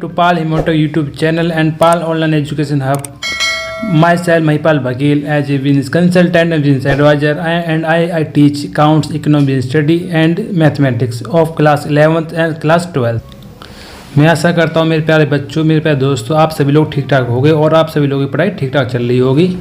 to Pal Himoto YouTube channel and Pal Online Education Hub. Myself, Mahipal Baghel, as a business consultant and business advisor, and I teach accounts, economics study and mathematics of class 11th and class 12th. मैं आशा करता हूँ मेरे प्यारे बच्चों, मेरे प्यारे दोस्तों, आप सभी लोग ठीक ठाक होंगे और आप सभी लोगों की पढ़ाई ठीक ठाक चल रही होगी।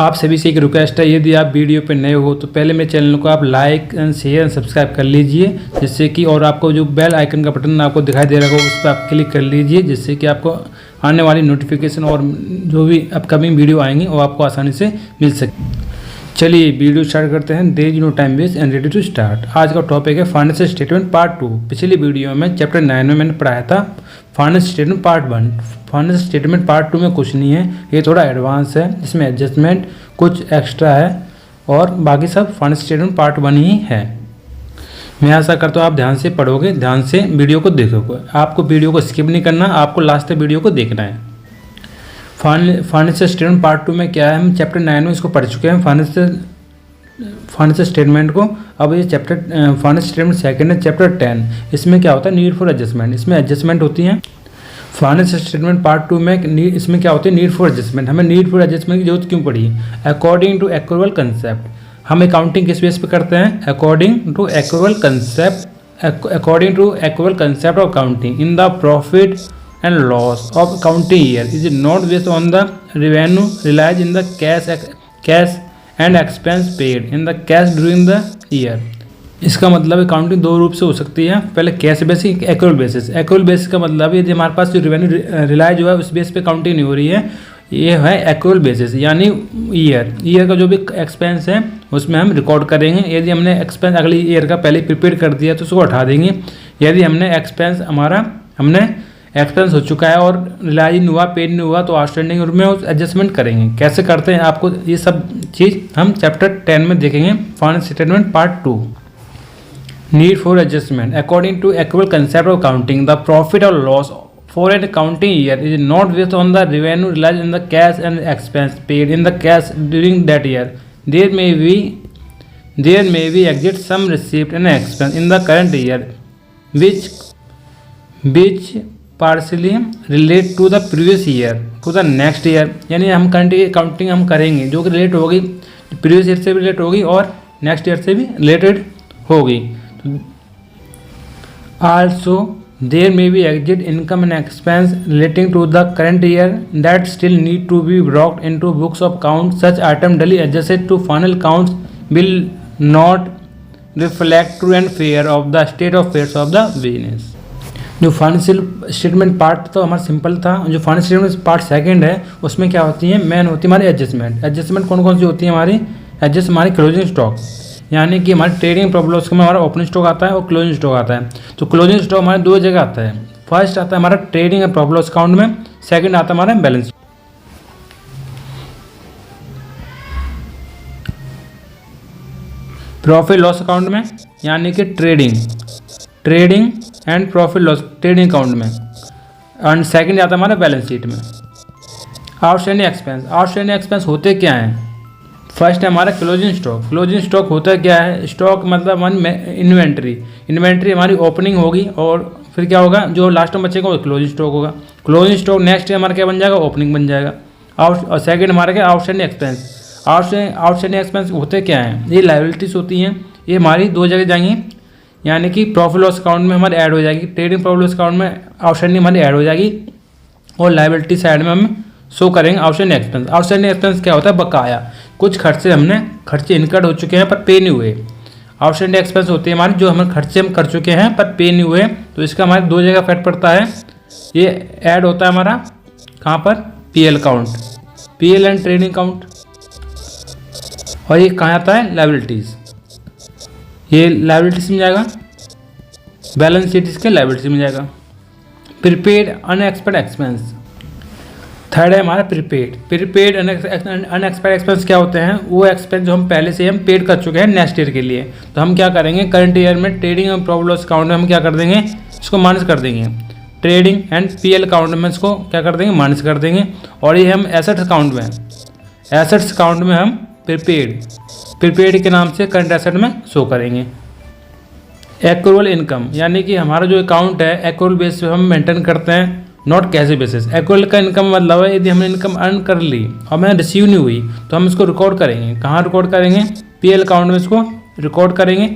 आप सभी से एक रिक्वेस्ट है, यदि आप वीडियो पे नए हो तो पहले मेरे चैनल को आप like and share and subscribe कर लीजिए, जिससे कि और आपको जो बेल आइकन का बटन आपको दिखाई दे रहा होगा उस पर आप क्लिक कर लीजिए, जिससे कि आपको आने वाली नोटिफिकेशन और जो भी अपकमिंग वीडियो आएंगी वो आपको आसानी से मिल सके। चलिए वीडियो स्टार्ट करते हैं। There is no time waste and ready to start. आज का टॉपिक है फाइनेंशियल स्टेटमेंट पार्ट 2। पिछली वीडियो में चैप्टर 9 में मैंने पढ़ाया था financial statement part 1। Financial statement part 2 में कुछ नहीं है, ये थोड़ा एडवांस है, इसमें एडजस्टमेंट कुछ एक्स्ट्रा है और बाकी सब फाइनेंशियल स्टेटमेंट पार्ट 1 ही है। मैं आशा करता हूँ आप ध्यान से पढ़ोगे, ध्यान से वीडियो को देखोगे। आपको वीडियो को स्किप नहीं करना, आपको लास्ट तक वीडियो को देखना है। फाइनेंशियल स्टेटमेंट पार्ट 2 में क्या है, हम चैप्टर 9 में इसको पढ़ चुके हैं फाइनेंशियल स्टेटमेंट को। अब ये चैप्टर फाइनेंशियल स्टेटमेंट सेकंड है, चैप्टर 10। इसमें क्या होता है, नीड फॉर एडजस्टमेंट। इसमें एडजस्टमेंट होती है। फाइनेंशियल स्टेटमेंट पार्ट 2 में इसमें क्या होती है, नीड फॉर एडजस्टमेंट। हमें नीड फॉर एडजस्टमेंट की जरूरत क्यों पड़ी? According to accrual concept. हम अकाउंटिंग किस बेस पे करते हैं? According to accrual concept of accounting in the profit and loss of accounting year is not based on the revenue realized in the cash and expense paid in the cash during the year। इसका मतलब accounting दो रूप से हो सकती है, पहले cash basis, accrual basis. Accrual basis का मतलब यदि हमारे पास जो रेवेन्यू रिलाइज हुआ है उस बेस पे अकाउंटिंग नहीं हो रही है, ये है एक्रूअल बेसिस, यानी ईयर का जो भी एक्सपेंस है उसमें हम रिकॉर्ड करेंगे। यदि हमने एक्सपेंस अगली ईयर का पहले प्रिपेयर कर दिया तो उसको हटा देंगे। यदि हमने एक्सपेंस हो चुका है और रिलाइज नहीं हुआ, पेड नहीं हुआ, तो आउटस्टैंडिंग में एडजस्टमेंट करेंगे। कैसे करते हैं आपको ये सब चीज़ हम चैप्टर 10 में देखेंगे। Financial statement part 2। Need for adjustment according to accrual concept of accounting the profit और loss for an accounting year is not based on the revenue realise in the cash and expense paid in the cash during that year. There may be exit some received and expense in the current year which partially relate to the previous year to the next year. यानी हम current accounting हम करेंगे जो कि relate होगी, previous year से भी relate होगी और नेक्स्ट ईयर से भी रिलेटेड होगी। Also there may be exit income and expense relating to the current year that still need to be brought in to books of account. Such item duly adjusted to final accounts will not reflect true and fair of the state of fairs of the business. जो financial statement part तो हमारा simple था। जो financial statement part second है उसमें क्या होती है, मेन होती है हमारी एडजस्टमेंट। एडजस्टमेंट कौन कौन सी होती है हमारी? एडजस्ट हमारी क्लोजिंग स्टॉक, यानी कि हमारी ट्रेडिंग प्रॉब्लम्स में हमारा ओपनिंग स्टॉक आता है और क्लोजिंग स्टॉक आता है। तो क्लोजिंग स्टॉक हमारे दो जगह आता है। फर्स्ट आता है हमारा ट्रेडिंग एंड प्रॉब्लम्स अकाउंट में, सेकेंड आता है हमारा बैलेंस प्रॉफिट लॉस अकाउंट में, यानी कि trading and profit loss trading account में, एंड सेकंड आता है हमारा बैलेंस शीट में। आउटस्टैंडिंग एक्सपेंस होते क्या हैं? फर्स्ट है हमारा क्लोजिंग स्टॉक होता क्या है? स्टॉक मतलब हमारी इन्वेंट्री हमारी ओपनिंग होगी और फिर क्या होगा, जो लास्ट में बचेगा वो क्लोजिंग स्टॉक होगा। क्लोजिंग स्टॉक नेक्स्ट हमारा क्या बन जाएगा, ओपनिंग बन जाएगा। और सेकेंड हमारा क्या, आउटस्टैंडिंग एक्सपेंस होते क्या हैं? ये लायबिलिटीज होती हैं, ये हमारी दो जगह जाएंगी, यानी कि प्रॉफिट लॉस अकाउंट में हमारी ऐड हो जाएगी, ट्रेडिंग प्रॉफिट लॉस अकाउंट में आउटस्टैंडिंग हमारी ऐड हो जाएगी और लायबिलिटी साइड में हम शो करेंगे आउटस्टैंडिंग एक्सपेंस। आउटस्टैंडिंग एक्सपेंस क्या होता है, बकाया। कुछ खर्चे इनकर्ड हो चुके हैं पर पे नहीं हुए। आउटस्टैंडिंग एक्सपेंस होते हैं हमारे जो हम खर्चे कर चुके हैं पर पे नहीं हुए, तो इसका हमारे दो जगह इफेक्ट पड़ता है। ये ऐड होता है हमारा कहाँ पर, PL account, PL and trading account. और ये कहाँ आता है, लायबिलिटीज़। ये लायबिलिटीज में जाएगा, बैलेंस शीट इसके लायबिलिटीज में जाएगा। प्रीपेड अनएक्सपेक्टेड एक्सपेंस थर्ड है हमारा प्रीपेड अनएक्सपेक्टेड एक्सपेंस। क्या होते हैं, वो एक्सपेंस जो हम पहले से हम पेड कर चुके हैं नेक्स्ट ईयर के लिए। तो हम क्या करेंगे, करंट ईयर में ट्रेडिंग और प्रॉफिट लॉस अकाउंट में हम क्या कर देंगे, इसको माइनस कर देंगे। ट्रेडिंग एंड पीएल अकाउंट में इसको क्या कर देंगे, माइनस कर देंगे। और ये हम एसेट्स अकाउंट में हम प्रीपेड के नाम से करंट एसेट में शो करेंगे। एक्रूअल इनकम, यानी कि हमारा जो अकाउंट है एक्रूअल बेस पे हम मेंटेन करते हैं, नॉट कैश बेसिस। एक्रूअल का इनकम मतलब है यदि हमने इनकम अर्न कर ली और हमें रिसीव नहीं हुई तो हम इसको रिकॉर्ड करेंगे। कहाँ रिकॉर्ड करेंगे? पीएल अकाउंट में इसको रिकॉर्ड करेंगे।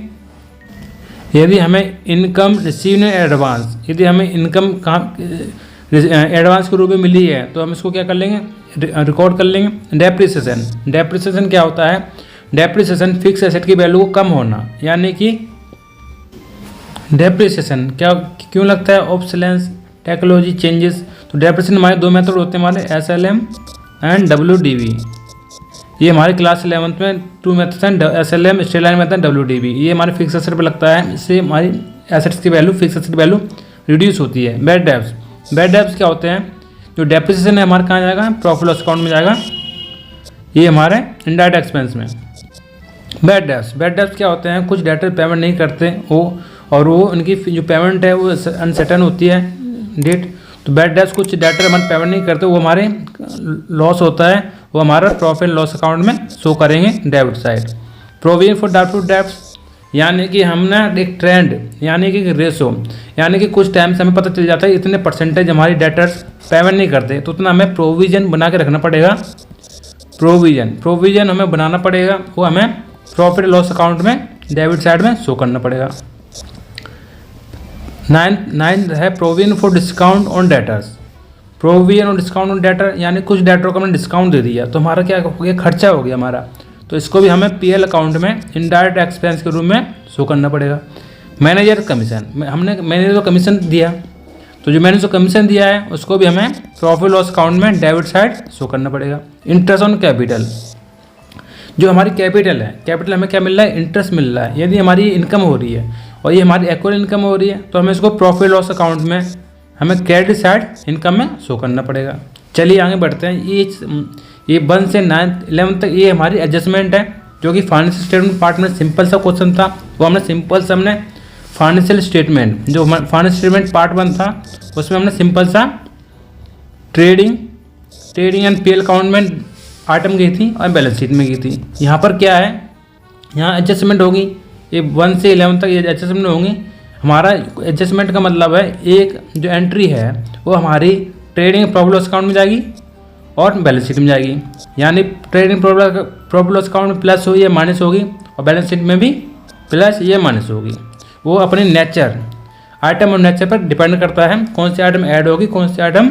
यदि हमें इनकम रिसीव नहीं एडवांस, यदि हमें इनकम कहाँ एडवांस के रूप में मिली है तो हम इसको क्या कर लेंगे? रिकॉर्ड कर लेंगे। डेप्रिसिएशन, डेप्रिसिएशन क्या होता है? डेप्रिसिएशन फिक्स एसेट की वैल्यू को कम होना, यानी कि डेप्रिसिएशन क्या क्यों लगता है? Obsolescence, technology changes. तो डेप्रिसिएशन हमारे दो मेथड होते हैं हमारे, SLM एंड WDV। ये हमारे क्लास 11th में 2 मेथड्स हैं, SLM straight line method, WDV। ये हमारे फिक्स एसेट पर लगता है, इससे हमारी एसेट्स की value, fix asset value reduce होती है। बैड डेब्ट्स, बैड डेब्ट्स क्या होते हैं? जो डेप्रिसिएशन है हमारे कहाँ जाएगा? प्रॉफिट लॉस अकाउंट में जाएगा, ये हमारे इनडायरेक्ट एक्सपेंस में। बैड डेब्ट्स, बैड डेब्ट्स क्या होते हैं? कुछ डेटर पेमेंट नहीं करते वो, और वो उनकी जो पेमेंट है वो अनसर्टेन होती है डेट। तो बैड डेब्ट्स कुछ डेटर हमारे पेमेंट नहीं करते, वो हमारे लॉस होता है, वो हमारा प्रॉफिट लॉस अकाउंट में शो करेंगे debit side. Provision for doubtful debts, यानी कि हमने एक ट्रेंड, यानी कि रेशो, यानी कि कुछ टाइम से हमें पता चल जाता है इतने परसेंटेज हमारी डेटर्स पेमेंट नहीं करते, तो उतना हमें प्रोविज़न बना के रखना पड़ेगा। प्रोविज़न हमें बनाना पड़ेगा, वो हमें प्रॉफिट लॉस अकाउंट में डेबिट साइड में शो करना पड़ेगा। 9 है provision for discount on debtors. Provision और डिस्काउंट ऑन डेटर, यानी कुछ डेटरों को हमने डिस्काउंट दे दिया तो हमारा क्या हो गया? खर्चा हो गया हमारा, तो इसको भी हमें पीएल अकाउंट में इनडायरेक्ट एक्सपेंस के रूप में शो करना पड़ेगा। मैनेजर कमीशन, हमने मैनेजर को कमीशन दिया, तो जो मैंने जो कमीशन दिया है उसको भी हमें प्रॉफिट लॉस अकाउंट में डेबिट साइड शो करना पड़ेगा। इंटरेस्ट ऑन कैपिटल, जो हमारी कैपिटल है, कैपिटल हमें क्या मिल रहा है? इंटरेस्ट मिल रहा है। यदि हमारी इनकम हो रही है और ये हमारी एक्रूअल इनकम हो रही है तो हमें इसको प्रॉफिट लॉस अकाउंट में हमें क्रेडिट साइड इनकम में शो करना पड़ेगा। चलिए आगे बढ़ते हैं। ये 1 से 9th 11th तक ये हमारी एडजस्टमेंट है, जो कि फाइनेंशियल स्टेटमेंट पार्ट में सिंपल सा क्वेश्चन था, वो हमने सिंपल सा हमने फाइनेंशियल स्टेटमेंट, जो फाइनेंशियल स्टेटमेंट पार्ट 1 था उसमें हमने सिंपल सा ट्रेडिंग एंड पीएल अकाउंट में आइटम गई थी और बैलेंस शीट में गई थी। यहाँ पर क्या है? यहाँ एडजस्टमेंट होगी, ये 1 से 11 तक ये एडजस्टमेंट होंगी। हमारा एडजस्टमेंट का मतलब है एक जो एंट्री है वो हमारी ट्रेडिंग प्रॉफिट लॉस अकाउंट में जाएगी और बैलेंस शीट में जाएगी, यानी ट्रेडिंग प्रॉफिट लॉस अकाउंट में प्लस होगी या माइनस होगी, और बैलेंस शीट में भी प्लस या माइनस होगी। वो अपने नेचर, आइटम और नेचर पर डिपेंड करता है कौन सी आइटम ऐड होगी, कौन सी आइटम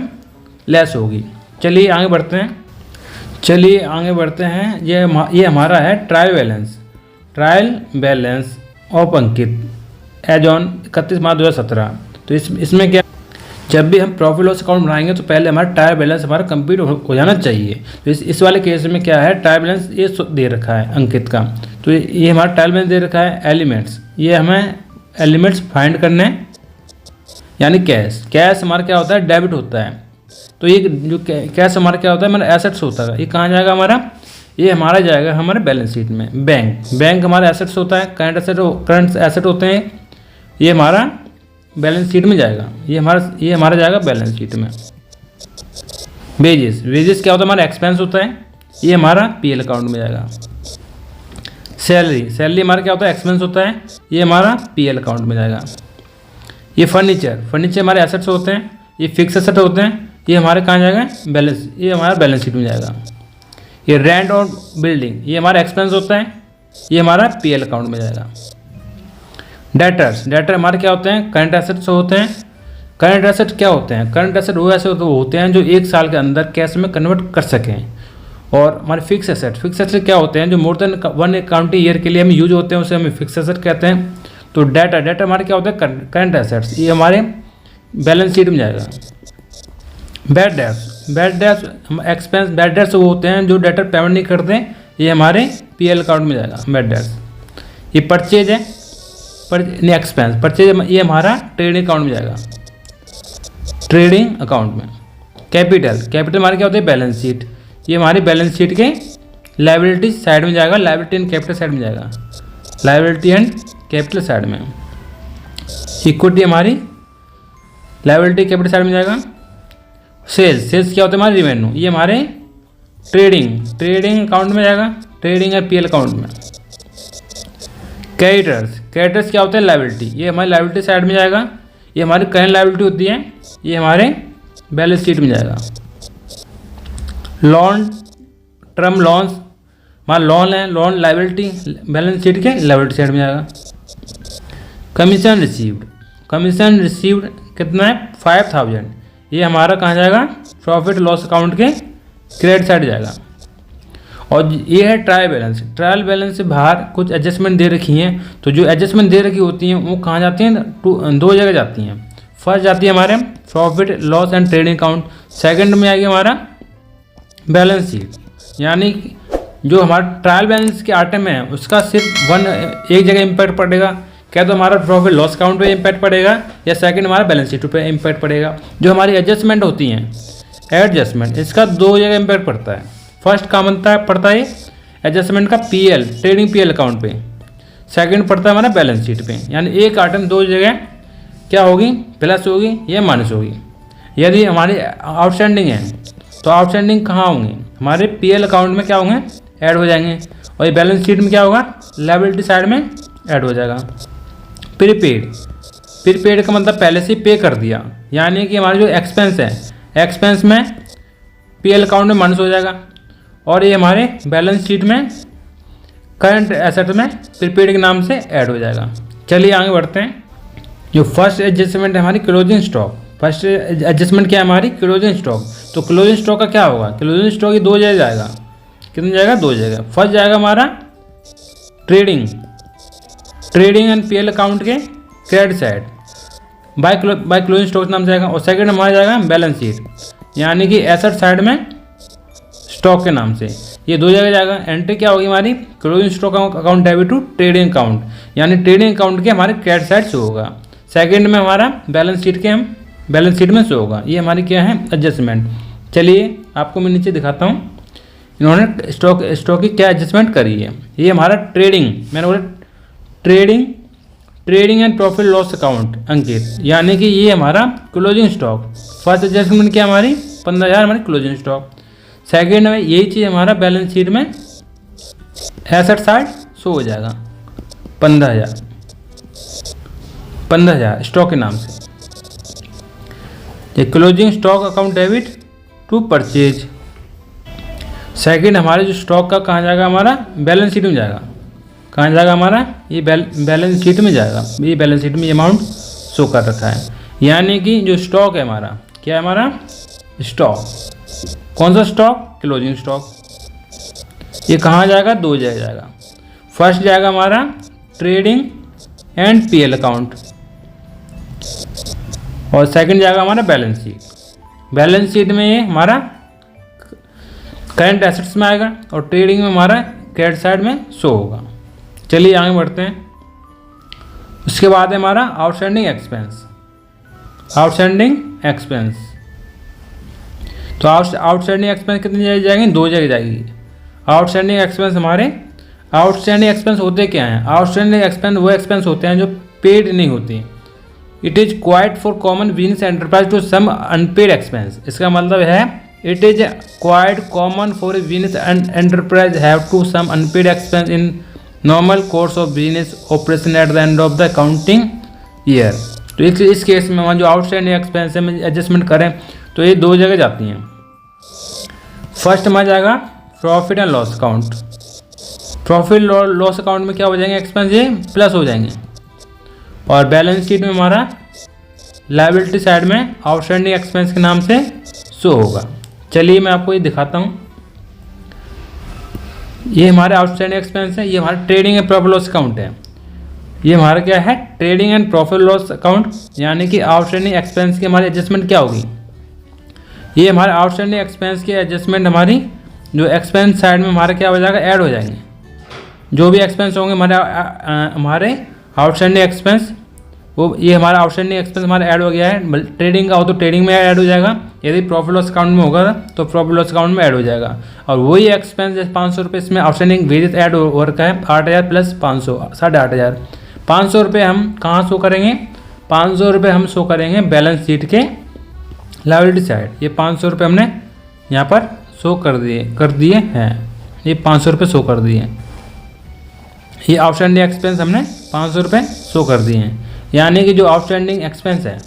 लेस होगी। चलिए आगे बढ़ते हैं। ये हमारा है trial balance of Ankit as on 31 March 2017। तो इसमें क्या, जब भी हम प्रॉफिट लॉस अकाउंट बनाएंगे तो पहले हमारा ट्रायल बैलेंस हमारा कंप्लीट हो जाना चाहिए। तो इस वाले केस में क्या है? ट्रायल बैलेंस ये दे रखा है अंकित का, तो ये हमारा ट्रायल बैलेंस दे रखा है। एलिमेंट्स, ये हमें एलिमेंट्स फाइंड करने, यानी कैश हमारा क्या होता है? डेबिट होता है। तो ये जो कैश हमारा क्या होता है? हमारा एसेट्स होता है। ये कहाँ जाएगा हमारा? ये हमारा जाएगा हमारे बैलेंस शीट में। बैंक हमारा एसेट्स होता है, करंट एसेट होते हैं, ये हमारा बैलेंस शीट में जाएगा। ये हमारा जाएगा बैलेंस शीट में। वेजेस क्या होता है? हमारा एक्सपेंस होता है, ये हमारा पीएल अकाउंट में जाएगा। सैलरी हमारा क्या होता है? एक्सपेंस होता है, ये हमारा पीएल अकाउंट में जाएगा। ये फर्नीचर हमारे एसेट्स होते हैं, ये फिक्स एसेट होते हैं, ये हमारे कहाँ जाएगा? ये हमारा बैलेंस शीट में जाएगा। ये रेंट और बिल्डिंग, ये हमारा एक्सपेंस होता है, ये हमारा पीएल अकाउंट में जाएगा। डेटर हमारे क्या होते हैं? करंट एसेट्स होते हैं। करंट एसेट क्या होते हैं? करंट एसेट वो ऐसे होते हैं जो 1 साल के अंदर कैश में कन्वर्ट कर सकें। और हमारे फिक्स एसेट क्या होते हैं? जो मोर देन 1 अकाउंटिंग ईयर के लिए हम यूज होते हैं, उसे हम फिक्स एसेट कहते हैं। तो डेटर हमारे क्या होते हैं? करंट एसेट्स, ये हमारे बैलेंस शीट में जाएगा। Bad debts expense, bad debts वो होते हैं जो डेटर पेमेंट नहीं करते, ये हमारे पीएल अकाउंट में जाएगा बैड डेट्स। ये परचेज है, एक्सपेंस परचेज, ये हमारा ट्रेडिंग अकाउंट में जाएगा, ट्रेडिंग अकाउंट में। कैपिटल हमारे क्या होते हैं? बैलेंस शीट, ये हमारी बैलेंस शीट के लायबिलिटी साइड में जाएगा, लायबिलिटी एंड कैपिटल साइड में जाएगा, लायबिलिटी एंड कैपिटल साइड में। इक्विटी हमारी लायबिलिटी कैपिटल साइड में जाएगा। सेल्स क्या होता है? हमारे रिवेन्यू, ये हमारे ट्रेडिंग अकाउंट में जाएगा, ट्रेडिंग और पीएल अकाउंट में। क्रेडिटर्स क्या होता है? लायबिलिटी। ये हमारी लायबिलिटी साइड में जाएगा, ये हमारी करंट लायबिलिटी होती है, ये हमारे बैलेंस शीट में जाएगा। लोन, टर्म लोन्स, हमारा लोन है, लोन लायबिलिटी बैलेंस शीट के लायबिलिटी साइड में जाएगा। कमीशन रिसीव्ड कितना है? 5000। ये हमारा कहाँ जाएगा? प्रॉफिट लॉस अकाउंट के क्रेडिट साइड जाएगा। और ये है ट्रायल बैलेंस से बाहर कुछ एडजस्टमेंट दे रखी हैं, तो जो एडजस्टमेंट दे रखी होती हैं वो कहाँ जाती हैं? दो जगह जाती हैं। फर्स्ट जाती है हमारे profit loss and trading account, second में आएगी हमारा बैलेंस शीट। यानी जो हमारा ट्रायल बैलेंस के आइटम है उसका सिर्फ एक जगह इम्पैक्ट पड़ेगा, क्या तो हमारा प्रॉफिट लॉस अकाउंट पे इम्पैक्ट पड़ेगा, या सेकंड हमारा बैलेंस शीट पे इम्पैक्ट पड़ेगा। जो हमारी एडजस्टमेंट होती हैं, एडजस्टमेंट, इसका दो जगह इम्पैक्ट पड़ता है। फर्स्ट कहाँ पड़ता है एडजस्टमेंट का? पीएल, ट्रेडिंग पीएल अकाउंट पे। सेकंड पड़ता है हमारा बैलेंस शीट पे। यानी एक आइटम दो जगह क्या होगी? प्लस होगी या माइनस होगी। यदि हमारी आउटस्टैंडिंग है तो आउटस्टैंडिंग कहाँ होंगे? हमारे पीएल अकाउंट में क्या होंगे? ऐड हो जाएंगे। और ये बैलेंस शीट में क्या होगा? लायबिलिटी साइड में ऐड हो जाएगा। प्रीपेड का मतलब पहले से पे कर दिया, यानी कि हमारा जो एक्सपेंस है, एक्सपेंस में पीएल अकाउंट में माइनस हो जाएगा, और ये हमारे बैलेंस शीट में करंट एसेट में प्रीपेड के नाम से ऐड हो जाएगा। चलिए आगे बढ़ते हैं। जो फर्स्ट एडजस्टमेंट है हमारी क्लोजिंग स्टॉक। फर्स्ट एडजस्टमेंट क्या है हमारी? Closing stock. तो क्लोजिंग स्टॉक का क्या होगा? क्लोजिंग स्टॉक ये दो जगह जाएगा। कितनी जाएगा? दो जगह। फर्स्ट जाएगा हमारा ट्रेडिंग एंड पीएल अकाउंट के credit side by closing stock नाम से जाएगा, और सेकंड हमारा जाएगा बैलेंस शीट, यानी कि एसेट साइड में स्टॉक के नाम से। ये दो जगह जाएगा। एंट्री क्या होगी हमारी? Closing stock account debit to trading account, यानी ट्रेडिंग अकाउंट के हमारे क्रेडिट साइड शो होगा। सेकंड में हमारा बैलेंस शीट में शो होगा। ये हमारी क्या है? एडजस्टमेंट। चलिए आपको मैं नीचे दिखाता हूँ इन्होंने स्टॉक की क्या एडजस्टमेंट करी है। ये हमारा ट्रेडिंग, मैंने बोला trading and profit loss account Ankit, यानी कि ये हमारा क्लोजिंग स्टॉक। फर्स्ट एडजस्टमेंट क्या हमारी? 15,000 हमारी क्लोजिंग स्टॉक। सेकेंड में यही चीज़ हमारा बैलेंस शीट में एसेट साइड शो हो जाएगा 15,000 स्टॉक के नाम से। ये closing stock account debit to purchase. Second हमारे जो स्टॉक का कहाँ जाएगा? हमारा बैलेंस शीट में जाएगा। कहाँ जाएगा हमारा? ये बैलेंस शीट में जाएगा। ये बैलेंस शीट में ये अमाउंट शो कर रखा है, यानी कि जो स्टॉक है हमारा, क्या है हमारा? स्टॉक। कौन सा स्टॉक? Closing stock. ये कहाँ जाएगा? दो जगह जाएगा। फर्स्ट जाएगा हमारा ट्रेडिंग एंड पीएल अकाउंट, और सेकंड जाएगा हमारा बैलेंस शीट। बैलेंस शीट में ये हमारा करंट एसेट्स में आएगा, और ट्रेडिंग में हमारा क्रेडिट साइड में शो होगा। चलिए आगे बढ़ते हैं। उसके बाद है हमारा आउटस्टैंडिंग एक्सपेंस। तो आउटस्टैंडिंग एक्सपेंस कितनी जगह जाएंगे? दो जगह जाएगी। आउटस्टैंडिंग एक्सपेंस होते क्या हैं? आउटस्टैंडिंग एक्सपेंस वो एक्सपेंस होते हैं जो पेड नहीं होती। It is quite for common business enterprise to some unpaid expense. इसका मतलब है it is quite common for business enterprise have to some unpaid expense in normal course of business operation at the end of the accounting year. तो इस case में जो outstanding expense है में adjustment करें तो ये दो जगह जाती हैं। फर्स्ट में जाएगा profit and loss account. Profit loss account में क्या हो जाएंगे? एक्सपेंस ये प्लस हो जाएंगे, और बैलेंस शीट में हमारा लायबिलिटी साइड में आउटस्टैंडिंग एक्सपेंस के नाम से शो होगा। चलिए मैं आपको ये दिखाता हूँ। ये हमारे आउटस्टैंडिंग एक्सपेंस है। ये हमारा trading and profit loss account है। ये हमारा क्या है? Trading and profit loss account, यानी कि आउटस्टैंडिंग एक्सपेंस की हमारी एडजस्टमेंट क्या होगी? ये हमारे आउटस्टैंडिंग एक्सपेंस की एडजस्टमेंट हमारी जो एक्सपेंस साइड में हमारा क्या हो जाएगा? ऐड हो जाएंगे। जो भी एक्सपेंस होंगे हमारे आउटस्टैंडिंग एक्सपेंस, वो ये हमारा आउटस्टैंडिंग एक्सपेंस हमारा ऐड हो गया है। ट्रेडिंग का हो तो ट्रेडिंग में ऐड हो जाएगा, यदि प्रॉफिट लॉस अकाउंट में होगा तो प्रॉफिट लॉस अकाउंट में ऐड हो जाएगा। और वही एक्सपेंस जैसे 500 रुपये इसमें आउटस्टैंडिंग वेजेस ऐड हो रखा है, 8,000 प्लस 500 8,500। 500 रुपये हम कहाँ शो करेंगे? 500 रुपये हम शो करेंगे बैलेंस शीट के लायबिलिटी साइड। ये 500 रुपये हमने यहाँ पर शो कर दिए हैं। ये 500 रुपये शो कर दिए। ये आउटस्टैंडिंग एक्सपेंस हमने 500 रुपये शो कर दिए हैं। यानी कि जो आउटस्टैंडिंग एक्सपेंस है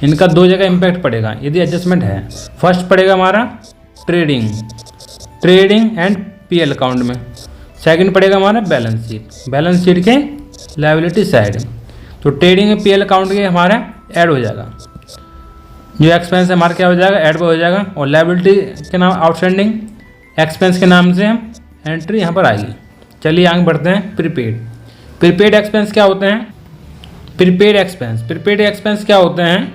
इनका दो जगह इम्पैक्ट पड़ेगा यदि एडजस्टमेंट है। फर्स्ट पड़ेगा हमारा ट्रेडिंग एंड पीएल अकाउंट में, सेकंड पड़ेगा हमारा बैलेंस शीट के लायबिलिटी साइड। तो ट्रेडिंग एंड पीएल अकाउंट के हमारा ऐड हो जाएगा, जो एक्सपेंस है हमारा क्या हो जाएगा, ऐड हो जाएगा। और लायबिलिटी के नाम आउटस्टैंडिंग एक्सपेंस के नाम से हम एंट्री यहाँ पर आएगी। चलिए आगे बढ़ते हैं। प्रीपेड एक्सपेंस क्या होते हैं? प्रीपेड एक्सपेंस क्या होते हैं?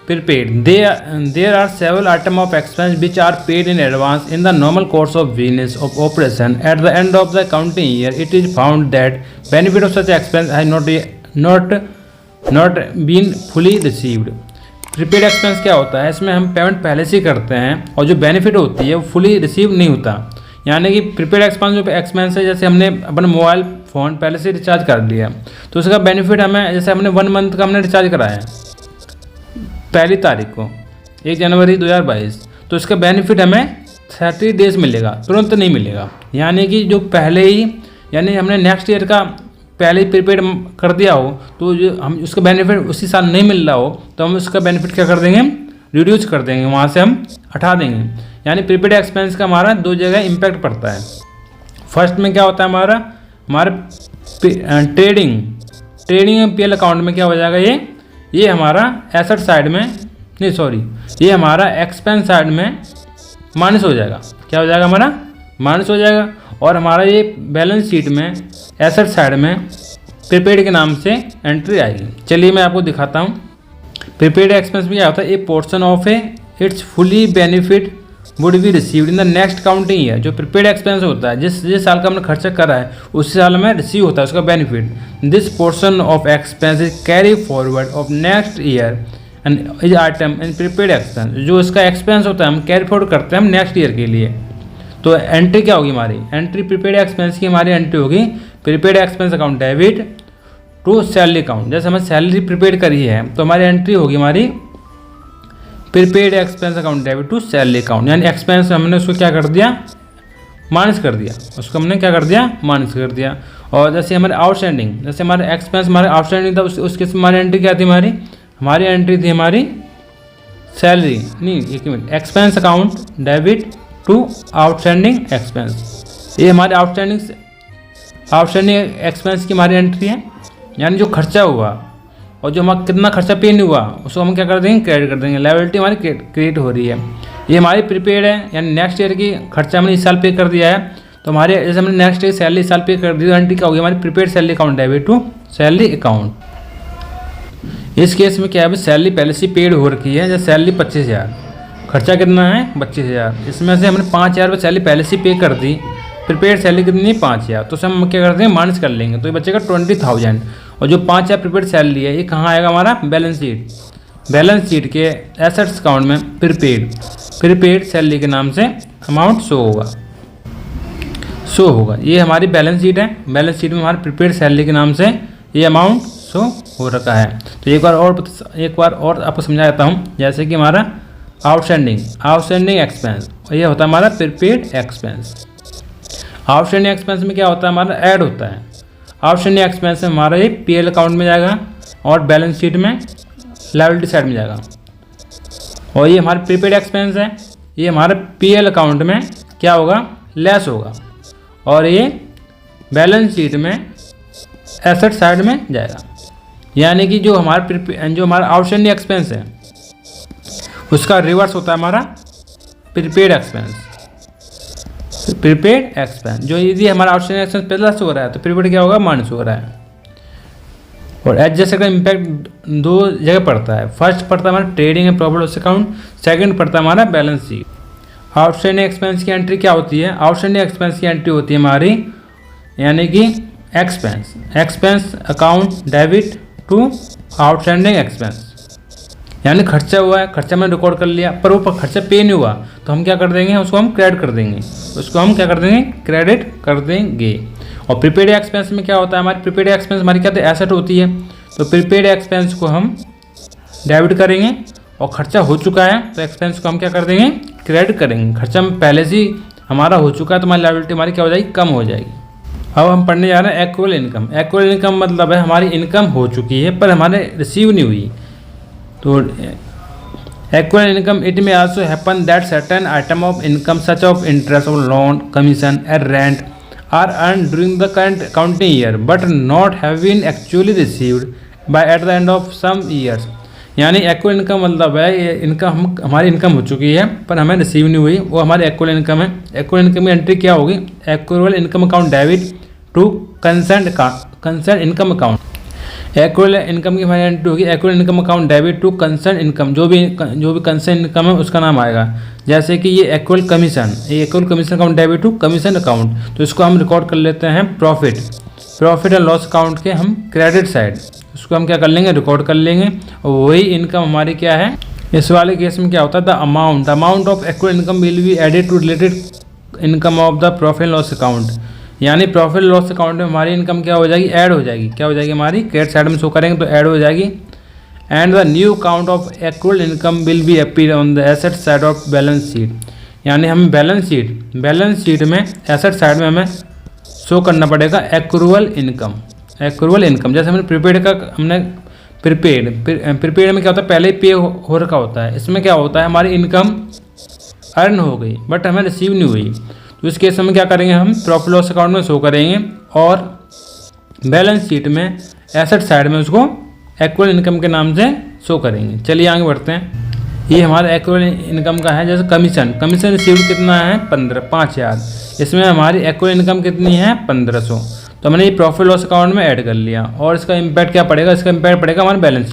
There are several item of expense which are paid in advance in the normal course of business of operation. At the end of the accounting year it is found that benefit of such expense has not been fully received. Prepaid expense क्या होता है? इसमें हम payment पहले से ही करते हैं और जो बेनिफिट होती है वो फुली रिसीव नहीं होता। यानी कि प्रीपेड एक्सपेंस है, जैसे हमने अपना मोबाइल फ़ोन पहले से रिचार्ज कर लिया तो उसका बेनिफिट हमें, जैसे हमने 1 मंथ का हमने रिचार्ज कराया पहली तारीख को 1 जनवरी 2022, तो इसका बेनिफिट हमें 30 डेज मिलेगा, तुरंत नहीं मिलेगा। यानी कि जो पहले ही, यानी हमने नेक्स्ट ईयर का पहले ही प्रीपेड कर दिया हो तो जो हम उसका बेनिफिट उसी साल नहीं मिल रहा हो तो हम उसका बेनिफिट क्या कर देंगे, रिड्यूस कर देंगे, वहाँ से हम हटा देंगे। यानी प्रीपेड एक्सपेंस का हमारा दो जगह इम्पैक्ट पड़ता है। फर्स्ट में क्या होता है हमारा ट्रेडिंग पीएल अकाउंट में क्या हो जाएगा, ये हमारा एसेट साइड में नहीं, सॉरी, ये हमारा एक्सपेंस साइड में माइनस हो जाएगा। क्या हो जाएगा, हमारा माइनस हो जाएगा। और हमारा ये बैलेंस शीट में एसेट साइड में प्रीपेड के नाम से एंट्री आएगी। चलिए मैं आपको दिखाता हूँ। प्रीपेड एक्सपेंस में क्या होता है, ए portion of its fully benefit would be received in the next counting year. जो प्रीपेड एक्सपेंस होता है, जिस साल का हमने खर्चा करा है उसी साल में रिसीव होता है उसका benefit. This portion of expense is carry forward of next year and is item in prepaid expense. जो इसका एक्सपेंस होता है हम कैरी फॉरवर्ड करते हैं हम नेक्स्ट ईयर के लिए। तो एंट्री क्या होगी हमारी, एंट्री प्रीपेड एक्सपेंस की हमारी एंट्री होगी prepaid expense account debit to salary account. जैसे हमें सैलरी प्रीपेड करी है तो हमारी एंट्री होगी हमारी prepaid expense account debit to salary account. यानी एक्सपेंस हमने उसको क्या कर दिया, माइनस कर दिया, उसको हमने क्या कर दिया, माइनस कर दिया। और जैसे हमारे आउटस्टैंडिंग, जैसे हमारे एक्सपेंस हमारे आउटस्टैंडिंग था उसके हमारी एंट्री क्या थी, हमारी एंट्री थी हमारी सैलरी, नहीं एक minute, expense account debit to outstanding expense. ये हमारे आउटस्टैंडिंग एक्सपेंस की हमारी एंट्री है। यानी जो खर्चा हुआ और जो हमारा कितना खर्चा पे नहीं हुआ उसको हम क्या कर देंगे, क्रेडिट कर देंगे। लायबिलिटी हमारी क्रिएट हो रही है। ये हमारी प्रीपेड है, यानी नेक्स्ट ईयर की खर्चा हमने इस साल पे कर दिया है तो हमारे, जैसे हमने नेक्स्ट ईयर सैलरी इस साल पे कर दी तो एंट्री क्या होगी हमारी prepaid salary account debit to salary account. इस केस में क्या है, सैलरी पहले से पेड हो रखी है। जैसे सैलरी 25,000, खर्चा कितना है 25,000, इसमें से हमने 5,000 रुपये सैलरी पहले से पे कर दी। प्रीपेड सैलरी कितनी, 5,000, तो हम क्या करते हैं माइनस कर लेंगे तो ये बचेगा 20,000। और जो 5,000 प्रीपेड सैलरी है ये कहाँ आएगा हमारा, बैलेंस शीट के एसेट्स अकाउंट में प्रीपेड सैलरी के नाम से अमाउंट शो होगा। ये हमारी बैलेंस शीट है। बैलेंस शीट में हमारे प्रीपेड सैलरी के नाम से ये अमाउंट शो हो रखा है। तो एक बार और आपको समझा देता हूँ। जैसे कि हमारा आउटस्टैंडिंग एक्सपेंस, ये होता है हमारा प्रीपेड एक्सपेंस। आउटस्टैंडिंग एक्सपेंस में क्या होता है, हमारा ऐड होता है। आउटस्टैंडिंग एक्सपेंस में हमारा ये पीएल अकाउंट में जाएगा और बैलेंस शीट में लायबिलिटी साइड में जाएगा। और ये हमारा प्रीपेड एक्सपेंस है, ये हमारे पीएल अकाउंट में क्या होगा, लेस होगा। और ये बैलेंस शीट में एसेट साइड में जाएगा। यानी कि जो हमारा आउटस्टैंडिंग एक्सपेंस है उसका रिवर्स होता है हमारा प्रीपेड एक्सपेंस। जो यदि हमारा आउटस्टैंडिंग एक्सपेंस प्लस हो रहा है तो प्रीपेड क्या होगा, माइनस हो रहा है। और एडजस्ट का इम्पैक्ट दो जगह पड़ता है। फर्स्ट पड़ता है हमारा trading and profit loss account, second पड़ता है हमारा बैलेंस शीट। आउटस्टैंडिंग एक्सपेंस की एंट्री क्या होती है, आउटस्टैंडिंग एक्सपेंस की एंट्री होती है हमारी, यानी कि expense account debit to outstanding expense. यानी खर्चा हुआ है, खर्चा मैंने रिकॉर्ड कर लिया पर वो खर्चा पे नहीं हुआ तो हम क्या कर देंगे, उसको हम क्रेडिट कर देंगे। और प्रीपेड एक्सपेंस में क्या होता है, हमारी प्रीपेड एक्सपेंस हमारी क्या एसेट होती है। तो प्रीपेड एक्सपेंस को हम डेबिट करेंगे और खर्चा हो चुका है तो एक्सपेंस को हम क्या कर देंगे, क्रेडिट करेंगे। खर्चा पहले से ही हमारा हो चुका है तो हमारी लायबिलिटी हमारी क्या हो जाएगी, कम हो जाएगी। अब हम पढ़ने जा रहे हैं एक्रुअल इनकम। एक्रुअल इनकम मतलब है हमारी इनकम हो चुकी है पर हमारे रिसीव नहीं हुई। तो accrual income it may also happen that certain item of income such of interest of loan, commission and rent are earn during the current accounting year but not have been actually received by at the end of some years. यानी accrual income मतलब है ये income हमारी income हो चुकी है पर हमें रिसीव नहीं हुई, वो हमारी एक्रुअल इनकम है। एक्रुअल इनकम की एंट्री क्या होगी? Accrual income account debit to concern income account. Accrual income की हमारी एंट्री होगी accrual income account debit to concern income, जो भी कंसर्न इनकम है उसका नाम आएगा। जैसे कि ये एक्रुअल कमीशन, ये accrual commission account debit to commission account, तो इसको हम रिकॉर्ड कर लेते हैं प्रॉफिट एंड लॉस अकाउंट के हम क्रेडिट साइड, उसको हम क्या कर लेंगे? रिकॉर्ड कर लेंगे। और वही इनकम हमारी क्या है? इस वाले केस में क्या होता है? The amount of accrual income will be added to related income of the profit and loss account. यानी प्रॉफिट लॉस अकाउंट में हमारी इनकम क्या हो जाएगी? ऐड हो जाएगी। क्या हो जाएगी? हमारी क्रेडिट साइड में शो करेंगे तो ऐड हो जाएगी। And the new account of accrual income will be appear on the asset side of balance sheet. यानी हम बैलेंस शीट में एसेट साइड में हमें शो करना पड़ेगा एक्रुअल इनकम। जैसे हमने प्रीपेड में क्या होता है? पहले ही पे हो रखा होता है। इसमें क्या होता है? हमारी इनकम अर्न हो गई बट हमें रिसीव नहीं हुई, तो इस केस में क्या करेंगे? हम प्रॉफिट लॉस अकाउंट में शो करेंगे और बैलेंस शीट में एसेट साइड में उसको एक्रुअल इनकम के नाम से शो करेंगे। चलिए आगे बढ़ते हैं। ये हमारा एक्रुअल इनकम का है। जैसे कमीशन रिसीव्ड कितना है? 5,000। इसमें हमारी एक्रुअल इनकम कितनी है? 1,500। तो हमने ये प्रॉफिट लॉस अकाउंट में ऐड कर लिया और इसका इम्पैक्ट क्या पड़ेगा? इसका इम्पैक्ट पड़ेगा हमारे बैलेंस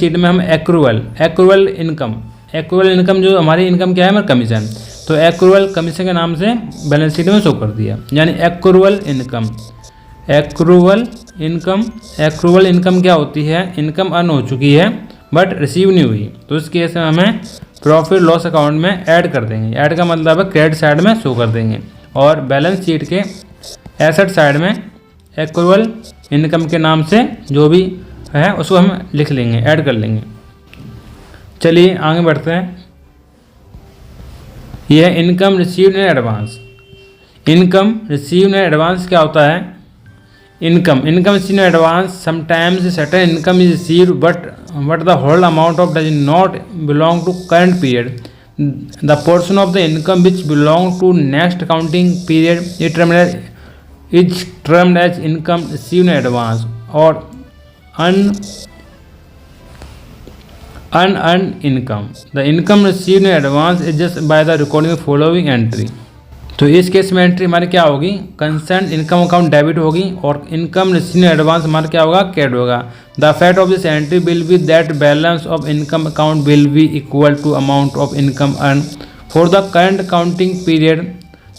शीट में हम एक्रुअल इनकम जो हमारी इनकम क्या है? हमारा कमीशन, तो एक्रुअल कमीशन के नाम से बैलेंस शीट में शो कर दिया। यानी एक्रुअल इनकम क्या होती है? इनकम अर्न हो चुकी है बट रिसीव नहीं हुई, तो इस केस में हमें प्रॉफिट लॉस अकाउंट में ऐड कर देंगे। ऐड का मतलब है क्रेडिट साइड में शो कर देंगे और बैलेंस शीट के एसेट साइड में एक्रुअल इनकम के नाम से जो भी है उसको हम लिख लेंगे, ऐड कर लेंगे। चलिए आगे बढ़ते हैं। यह है income received in advance. Income received in advance क्या होता है? Income received in advance sometimes certain income is received but the whole amount of does not belong to current period. The portion of the income which belong to next accounting period is termed as income received in advance और unearned income. The income received in advance is just by the recording the following entry. तो इस case में entry हमारी क्या होगी? Concern income account debit होगी और income received in advance हमारा क्या होगा? क्रेडिट होगा। The fact of this entry will be that balance of income account will be equal to amount of income earn for the current accounting period.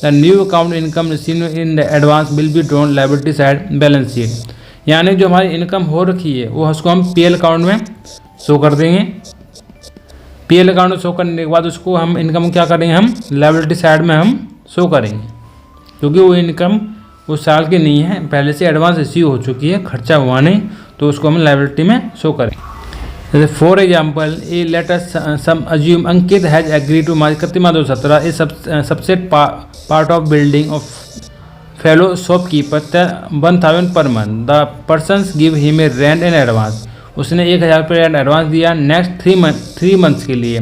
The new account income received in advance will be drawn liability side balance sheet. यानी जो हमारी income हो रखी है वो उसको हम PL account में शो कर देंगे। पीएल अकाउंट में शो करने के बाद उसको हम इनकम क्या करेंगे? हम लायबिलिटी साइड में हम शो करेंगे, क्योंकि वो इनकम उस साल की नहीं है, पहले से एडवांस रिसीव हो चुकी है, खर्चा हुआ नहीं, तो उसको हम लायबिलिटी में शो करेंगे। जैसे for example a let us some assume Ankit has agree to March 31/2017 is sublet part of building of fellow shopkeeper 1,000 per month. The persons give him a rent in advance. उसने 1,000 रुपये rent advance दिया next 3 months के लिए।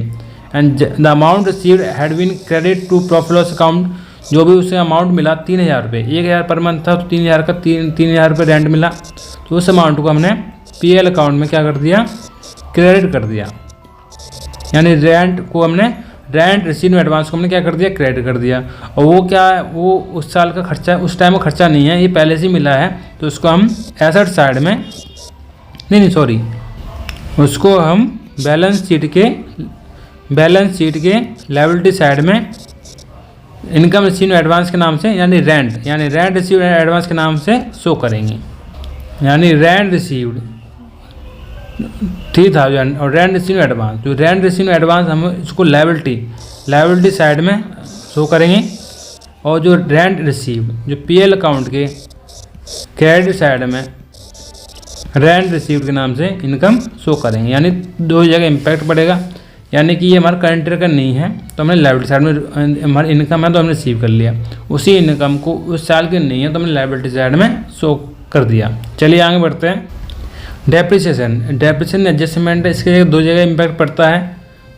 And the amount received had been credit to profit loss account. जो भी उसे amount मिला 3,000 रुपये, 1,000 पर मंथ था तो 3,000 का 3,000 रुपये रेंट मिला, तो उस अमाउंट को हमने पीएल अकाउंट में क्या कर दिया? क्रेडिट कर दिया। यानी रेंट रिसीव एडवांस को हमने क्या कर दिया? क्रेडिट कर दिया। और वो क्या है? वो उस साल का खर्चा, उस टाइम का खर्चा नहीं है, ये पहले से मिला है, तो उसको हम एसेट साइड में उसको हम बैलेंस शीट के लायबिलिटी साइड में इनकम रिसीव एडवांस के नाम से यानी रेंट रिसीव एडवांस के नाम से शो करेंगे। यानी रेंट रिसीव्ड 3,000 और रेंट रिसीव एडवांस, जो रेंट रिसीव एडवांस हम इसको लायबिलिटी साइड में शो करेंगे और जो रेंट रिसीव जो पीएल अकाउंट के क्रेडिट साइड में रेंट रिसीव्ड के नाम से इनकम शो करेंगे। यानी दो जगह इम्पैक्ट पड़ेगा। यानी कि ये हमारा करंट ईयर का नहीं है, तो हमने लायबिलिटी साइड में, हमारी इनकम है तो हमने रिसीव कर लिया। उसी इनकम को उस साल की नहीं है तो हमने लायबिलिटी साइड में शो कर दिया। चलिए आगे बढ़ते हैं। डेप्रिसिएशन एडजस्टमेंट, इसके दो जगह इम्पैक्ट पड़ता है।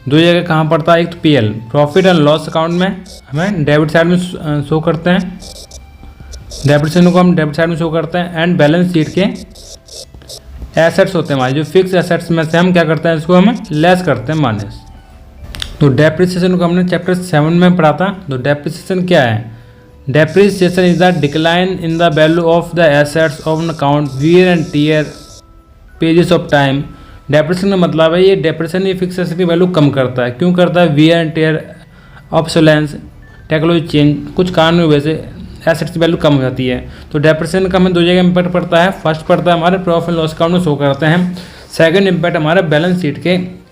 दो जगह कहाँ पड़ता है? एक तो PL profit and loss account में हमें डेबिट साइड में शो करते हैं, डेप्रिसिएशन को हम डेबिट साइड में शो करते हैं। एंड बैलेंस शीट के एसेट्स होते हैं हमारे, जो फिक्स एसेट्स में से हम क्या करते हैं, इसको हमें लेस करते हैं, माइनस। तो डेप्रिसिएशन को हमने चैप्टर 7 में पढ़ा था। तो डेप्रिसिएशन क्या है? Depreciation is the decline in the value of the assets of an account wear and tear passage of time. Depreciation का मतलब है ये डेप्रिसिएशन ये फिक्स एसेट की वैल्यू कम करता है। क्यों करता है? Wear and tear, obsolescence, technology change, कुछ कारण की वजह से एसेट्स की वैल्यू कम हो जाती है। तो डेप्रिसिएशन का हमें दो जगह इम्पैक्ट पड़ता है। फर्स्ट पड़ता है हमारे प्रॉफिट एंड लॉस अकाउंट में शो करते हैं। सेकंड इम्पैक्ट हमारा बैलेंस शीट के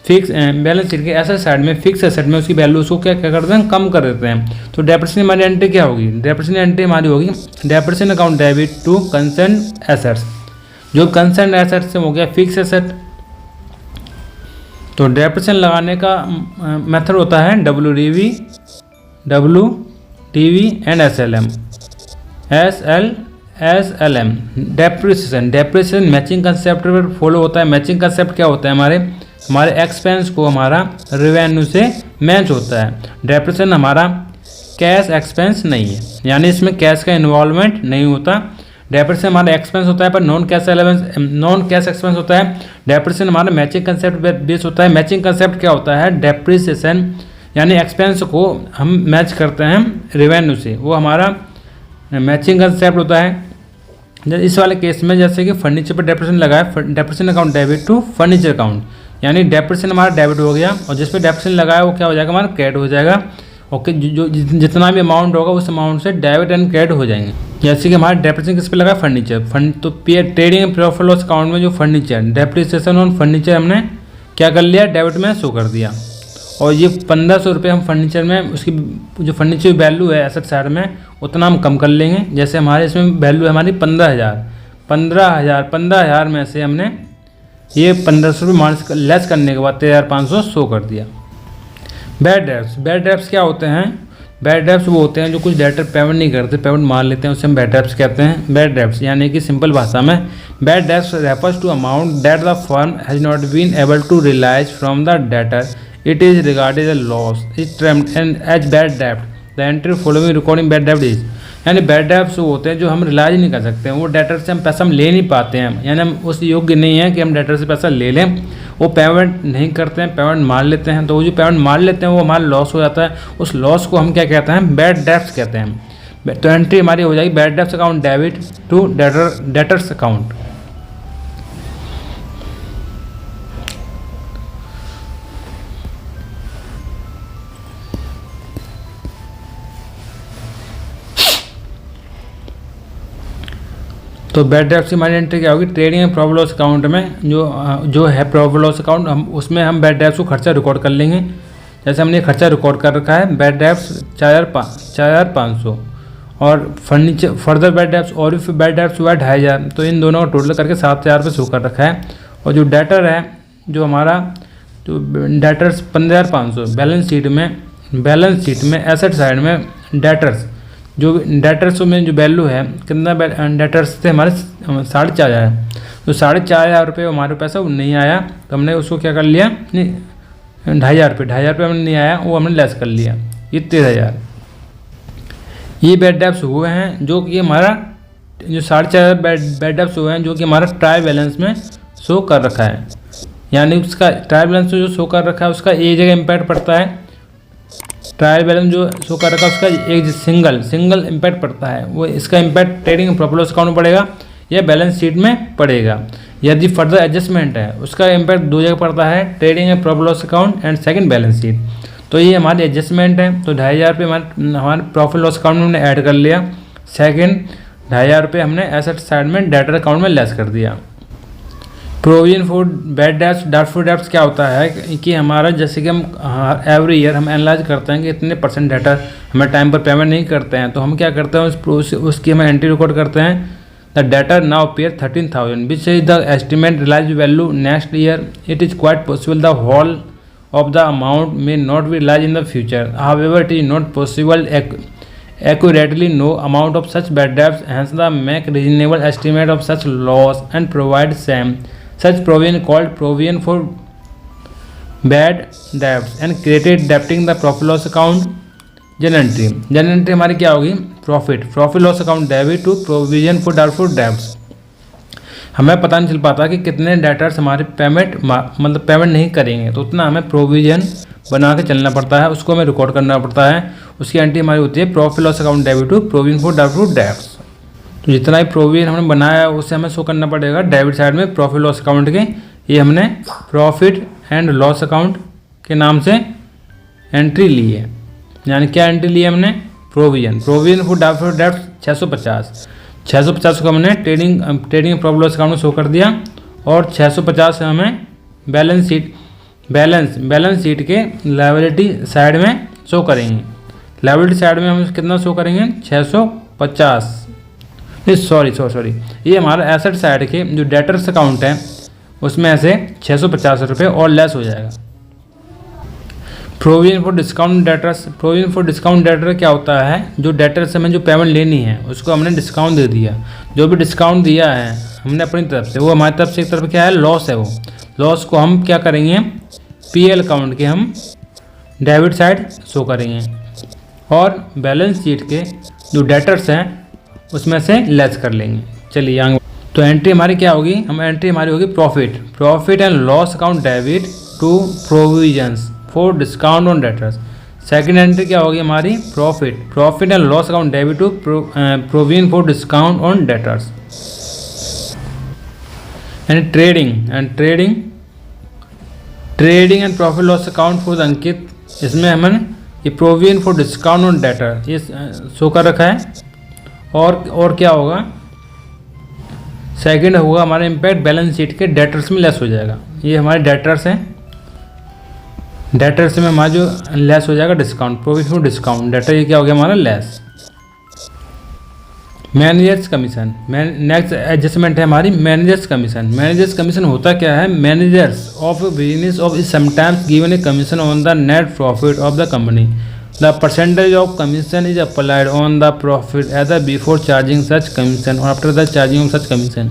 एसेट साइड में, फिक्स एसेट में उसकी वैल्यू उसको क्या करते हैं, कम कर देते हैं। तो डेप्रिसिएशन हमारी एंट्री क्या होगी? डेप्रिसिएशन एंट्री हमारी होगी depreciation account debit to concern assets. जो कंसर्न एसेट से हो गया फिक्स एसेट। तो डेप्रिसिएशन लगाने का मेथड होता है WDV, WDV and SLM। Depreciation matching concept पर फॉलो होता है। मैचिंग कंसेप्ट क्या होता है? हमारे एक्सपेंस को हमारा रेवेन्यू से मैच होता है। डेप्रिसिएशन हमारा कैश एक्सपेंस नहीं है, यानी इसमें कैश का इन्वॉल्वमेंट नहीं होता। डेप्रिसिएशन हमारा एक्सपेंस होता है पर नॉन कैश एक्सपेंस होता है। डेप्रिसिएशन हमारा मैचिंग कंसेप्ट बेस होता है। मैचिंग कंसेप्ट क्या होता है? डेप्रिसिएशन यानी एक्सपेंस को हम मैच करते हैं रेवेन्यू से, वो हमारा मैचिंग कंसेप्ट होता है। इस वाले केस में जैसे कि फर्नीचर पर डेप्रिसिएशन लगा है, depreciation account debit to furniture account, यानी डेप्रिसिएशन हमारा डेबिट हो गया और जिस पर डेप्रिसिएशन लगाया वो क्या हो जाएगा? हमारा क्रेडिट हो जाएगा। ओके, जो जितना भी अमाउंट होगा उस अमाउंट से डेबिट एंड क्रेडिट हो जाएंगे। जैसे कि हमारा डेप्रिसिएशन किस पे लगा? फर्नीचर। तो trading and profit loss account में जो फर्नीचर, डेप्रिसिएशन ऑन फर्नीचर हमने क्या कर लिया? डेबिट में शो कर दिया। और ये 1500 रुपये हम फर्नीचर में, उसकी जो फर्नीचर वैल्यू है एसेट साइड में, उतना हम कम कर लेंगे। जैसे हमारे इसमें वैल्यू है हमारी 15,000 में से हमने ये 1500 रुपये माइनस लेस करने के बाद 13,500 शो कर दिया। बैड डेब्ट्स क्या होते हैं? बैड डेब्ट्स वो होते हैं जो कुछ डेटर पेमेंट नहीं करते, पेमेंट मार लेते हैं, उसे हम बैड डेब्ट्स कहते हैं। बैड डेब्ट्स यानी कि सिंपल भाषा में bad debts refers to amount that the firm has not been able to realise from the debtor, it is regarded as loss, is termed as bad डेब्ट। The entry following recording bad डेब्ट is, यानी bad debts वो होते हैं जो हम realise नहीं कर सकते हैं, वो डेटर से हम पैसा हम ले नहीं पाते हैं, यानी हम उस योग्य नहीं है कि हम डेटर से पैसा ले लें, वो पेमेंट नहीं करते हैं, पेमेंट मार लेते हैं। तो वो जो पेमेंट मार लेते हैं वो हमारा लॉस हो जाता है। उस लॉस को हम क्या कहते हैं? बैड डेब्ट्स कहते हैं। तो एंट्री हमारी हो जाएगी bad debts account debit to debtors account. तो बैड डेब्ट्स की हमारी एंट्री क्या होगी? Trading and profit loss account में जो है प्रॉफिट लॉस अकाउंट, हम उसमें हम बैड डेब्ट्स को खर्चा रिकॉर्ड कर लेंगे। जैसे हमने खर्चा रिकॉर्ड कर रखा है बैड डेब्ट्स 4,500 और फर्नीचर फर्दर बैड डेब्ट्स और भी बैड डेब्ट्स हुआ है 2,500, तो इन दोनों का टोटल करके 7,000 रुपये शो कर रखा है। और जो डेटर है, जो हमारा जो डेटर्स 15,500 बैलेंस शीट में एसेट साइड में डेटर्स, जो डेटर्स में जो वैल्यू है, कितना डेटर्स थे हमारे 4,500, तो 4,500 रुपये हमारे पैसा वो नहीं आया, तो हमने उसको क्या कर लिया? 2,500 रुपये हमने नहीं आया, वो हमने लेस कर लिया, ये 13,000। ये बैड डेब्ट्स हुए हैं जो कि हमारा जो 4,500 बैड डेब्ट्स हुए हैं जो कि हमारा ट्रायल बैलेंस में शो कर रखा है, यानी उसका ट्रायल बैलेंस जो शो कर रखा है उसका एक जगह इम्पैक्ट पड़ता है। ट्रायल बैलेंस जो शो कर रखा है उसका एक सिंगल इम्पैक्ट पड़ता है, वो इसका impact trading profit loss account में पड़ेगा या बैलेंस शीट में पड़ेगा। यदि फर्दर एडजस्टमेंट है उसका इम्पैक्ट दो जगह पड़ता है, trading and profit loss account and second balance sheet. तो ये हमारी एडजस्टमेंट है, तो 2,500 रुपये हमारे प्रॉफिट लॉस अकाउंट में हमने ऐड कर लिया। सेकंड 2,500 रुपये हमने एसेट साइड में डेटर अकाउंट में लेस कर दिया। Provision for bad debts, doubtful debts क्या होता है कि हमारा जैसे कि हम एवरी ईयर हम एनालाइज करते हैं कि इतने % डेटर हमें टाइम पर पेमेंट नहीं करते हैं, तो हम क्या करते हैं उसकी हमें एंट्री रिकॉर्ड करते हैं। The debtor now payer 13,000 which is the estimate realise value next year, it is quite possible the whole of the amount may not be realized in the future. However, it is not possible accurately know amount of such bad debts. Hence, the make reasonable estimate of such loss and provide such provision called provision for bad debts and created debting the profit loss account. Journal entry हमारी क्या होगी? Profit loss account debit to provision for doubtful debts. हमें पता नहीं चल पाता कि कितने डेटर्स हमारे पेमेंट नहीं करेंगे, तो उतना हमें प्रोविजन बना के चलना पड़ता है, उसको हमें रिकॉर्ड करना पड़ता है। उसकी एंट्री हमारी होती है profit loss account debit to provision for doubtful debts. तो जितना भी प्रोविजन हमने बनाया है उससे हमें शो करना पड़ेगा डेबिट साइड में प्रॉफिट लॉस अकाउंट के। ये हमने प्रॉफिट एंड लॉस अकाउंट के नाम से एंट्री ली है। यानी क्या एंट्री ली है हमने? प्रोविजन फॉर डाउटफुल डेब्ट्स 650 को हमने ट्रेडिंग प्रॉफिट लॉस अकाउंट में शो कर दिया, और 650 हमें बैलेंस शीट के लायबिलिटी साइड में शो करेंगे। लायबिलिटी साइड में हम कितना शो करेंगे? 650। सॉरी, ये हमारा एसेट साइड के जो डेटर्स अकाउंट है उसमें से 650 रुपये और लेस हो जाएगा। प्रोविजन फॉर डिस्काउंट डेटर क्या होता है? जो डेटर से हमें जो पेमेंट लेनी है उसको हमने डिस्काउंट दे दिया। जो भी डिस्काउंट दिया है हमने अपनी तरफ से, वो हमारी तरफ से एक तरफ क्या है? लॉस है। वो लॉस को हम क्या करेंगे? पीएल अकाउंट के हम डेबिट साइड शो करेंगे, और बैलेंस शीट के जो डेटर्स हैं उसमें से लेस कर लेंगे। चलिए आगे। तो एंट्री हमारी क्या होगी? एंट्री हमारी होगी profit and loss account debit to provisions for discount on debtors. Second entry क्या होगी हमारी? Profit and loss account debit to provision for discount on debtors. And trading and profit loss account for Ankit, इसमें हमने ये provision for discount on debtor ये show कर रखा है। और क्या होगा? सेकंड होगा हमारा इम्पैक्ट बैलेंस शीट के डेटर्स में लेस हो जाएगा। ये हमारे डेटर्स हैं, डेटर्स में हमारा जो लेस हो जाएगा discount, provision for discount debtor, ये क्या हो गया हमारा? Less. Managers commission, next adjustment है हमारी मैनेजर्स कमीशन होता क्या है? Managers of business of is sometimes given a commission on the net profit of the company. The percentage of commission is applied on the profit as before charging such commission और after the charging of such commission.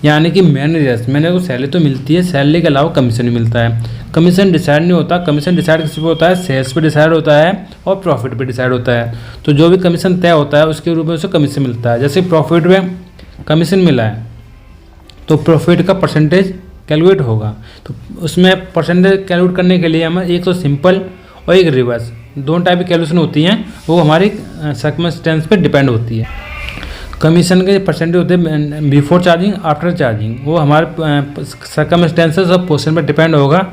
यानी कि manager को salary तो मिलती है, salary के अलावा commission भी मिलता है। कमीशन डिसाइड नहीं होता, कमीशन डिसाइड किस पे होता है? सेल्स पे डिसाइड होता है और प्रॉफिट पे डिसाइड होता है। तो जो भी कमीशन तय होता है उसके रूप में उसे कमीशन मिलता है। जैसे प्रॉफिट में कमीशन मिला है तो प्रॉफिट का परसेंटेज कैलकुलेट होगा। तो उसमें परसेंटेज कैलकुलेट करने के लिए हमें एक तो सिंपल और एक रिवर्स, दोनों टाइप की कैलकुलेशन होती हैं, वो हमारी सर्कमस्टेंस पे डिपेंड होती है। कमीशन के परसेंटेज होते हैं बिफोर चार्जिंग, आफ्टर चार्जिंग, वो हमारे सर्कमस्टेंसेस और पोर्शन पर डिपेंड होगा।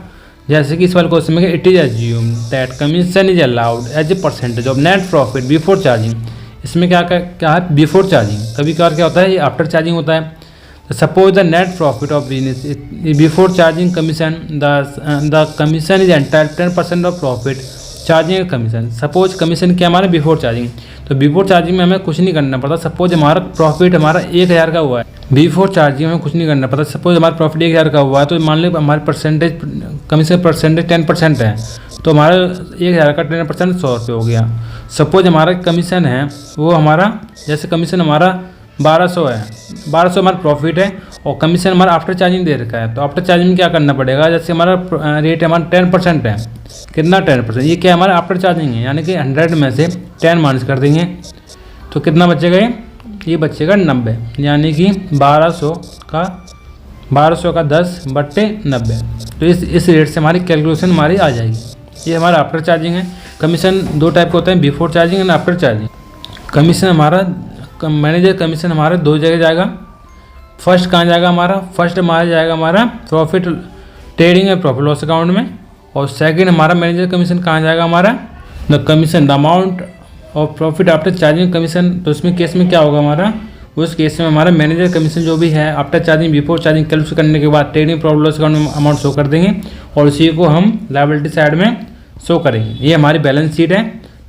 जैसे कि इस वाले क्वेश्चन में it is assume that commission is allowed as a percentage of net profit before charging. इसमें क्या है? Before charging. कभी कभार क्या होता है? ये आफ्टर चार्जिंग होता है। Suppose the net profit of business before charging commission, the commission is entitled 10% of profit charging commission. Suppose commission क्या हमारा? Before charging. तो बिफोर चार्जिंग में हमें कुछ नहीं करना पड़ता। सपोज हमारा प्रॉफिट हमारा 1000 का हुआ है, बिफोर चार्जिंग में कुछ नहीं करना पड़ता। सपोज हमारा प्रॉफिट 1000 का हुआ है, तो मान लो हमारे परसेंटेज कमीशन परसेंटेज 10% है, तो हमारा 1000 का 10% 100 रुपये हो गया। सपोज हमारा कमीशन है वो हमारा, जैसे कमीशन हमारा 1200 है, 1200 हमारा प्रॉफिट है और कमीशन हमारा आफ्टर चार्जिंग दे रखा है। तो आफ्टर चार्जिंग में क्या करना पड़ेगा? जैसे हमारा रेट हमारा 10% है, कितना? 10%। ये क्या हमारा आफ्टर चार्जिंग है, यानी कि 100 में से 10 माइनस कर देंगे तो कितना बचेगा? ये बचेगा 90, यानी कि 1200 का 10/90। तो इस रेट से हमारी कैलकुलेशन हमारी आ जाएगी। ये हमारा आफ्टर चार्जिंग है। कमीशन दो टाइप के होते हैं, before charging and after charging. Commission हमारा मैनेजर कमीशन हमारा 2 जगह जाएगा। फर्स्ट कहाँ जाएगा हमारा? फर्स्ट हमारा जाएगा हमारा profit trading and profit loss account में, और सेकंड हमारा मैनेजर कमीशन कहाँ जाएगा हमारा? The commission the amount of profit after charging commission. तो इसमें केस में क्या होगा हमारा? उस केस में हमारा मैनेजर कमीशन जो भी है after charging before charging calculate करने के बाद ट्रेडिंग प्रॉफिट लॉस अकाउंट में अमाउंट शो कर देंगे और उसी को हम लायबिलिटी साइड में शो करेंगे। ये हमारी बैलेंस शीट है।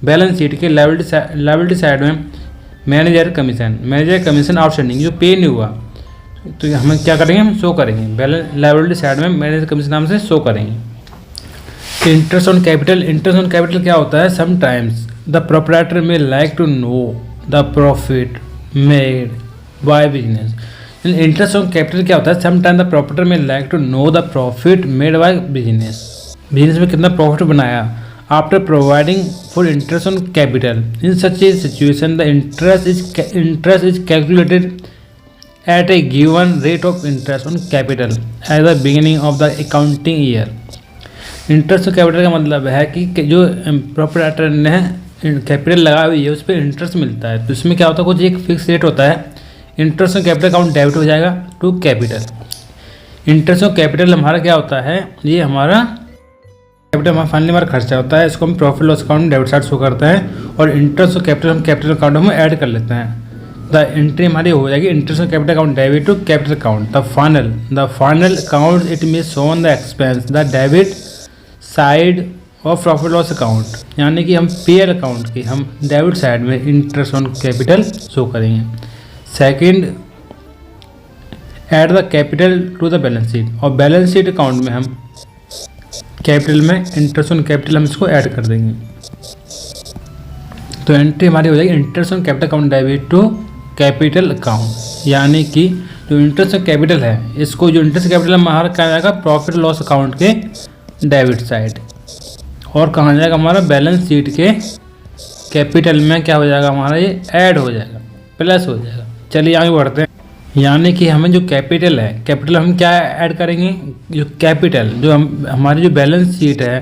बैलेंस शीट के लायबिलिटी साइड में मैनेजर कमीशन आउटस्टैंडिंग जो पे नहीं हुआ तो हम क्या करेंगे? हम शो करेंगे। लायबिलिटी साइड में मैनेजर कमीशन नाम से शो करेंगे। Interest on capital, interest on capital क्या होता है? Sometimes the proprietor may like to know the profit made by business. Interest on capital क्या होता है? Sometime the proprietor may like to know the profit made by business, business में कितना profit बनाया। After providing for interest on capital in such a situation the interest is calculated at A given rate of interest on capital at the beginning of the accounting year. Interest on capital का मतलब है कि जो proprietor ने capital लगाई हुई है उस पर इंटरेस्ट मिलता है, तो इसमें क्या होता है, कुछ एक फिक्स रेट होता है। Interest on capital account debit हो जाएगा to capital. Interest on capital हमारा क्या होता है? ये हमारा कैपिटल हमारा फाइनली हमारा खर्चा होता है, इसको हम profit loss account debit side show करते हैं, और इंटरेस्ट ऑन कैपिटल हम कैपिटल अकाउंट में ऐड कर लेते हैं। द एंट्री हमारी हो जाएगी interest on capital account debit to capital account. The final account it may show on the expense the debit side of profit loss account, यानी कि हम पीएल अकाउंट की हम डेबिट साइड में इंटरेस्ट ऑन कैपिटल शो करेंगे। Second, add the capital to the balance sheet, और balance sheet account में हम कैपिटल में इंटरेस्ट ऑन कैपिटल हम इसको ऐड कर देंगे। तो एंट्री हमारी हो जाएगी interest on capital account debit to capital account, यानी कि जो इंटरेस्ट ऑन कैपिटल है इसको जो इंटरेस्ट कैपिटल हमारा कहा जाएगा प्रॉफिट लॉस अकाउंट के डेबिट साइड, और कहाँ जाएगा हमारा बैलेंस शीट के कैपिटल में क्या हो जाएगा हमारा, ये ऐड हो जाएगा, प्लस हो जाएगा। चलिए आगे बढ़ते हैं। यानी कि हमें जो कैपिटल है, कैपिटल हम क्या ऐड करेंगे, जो कैपिटल जो हमारी जो बैलेंस शीट है,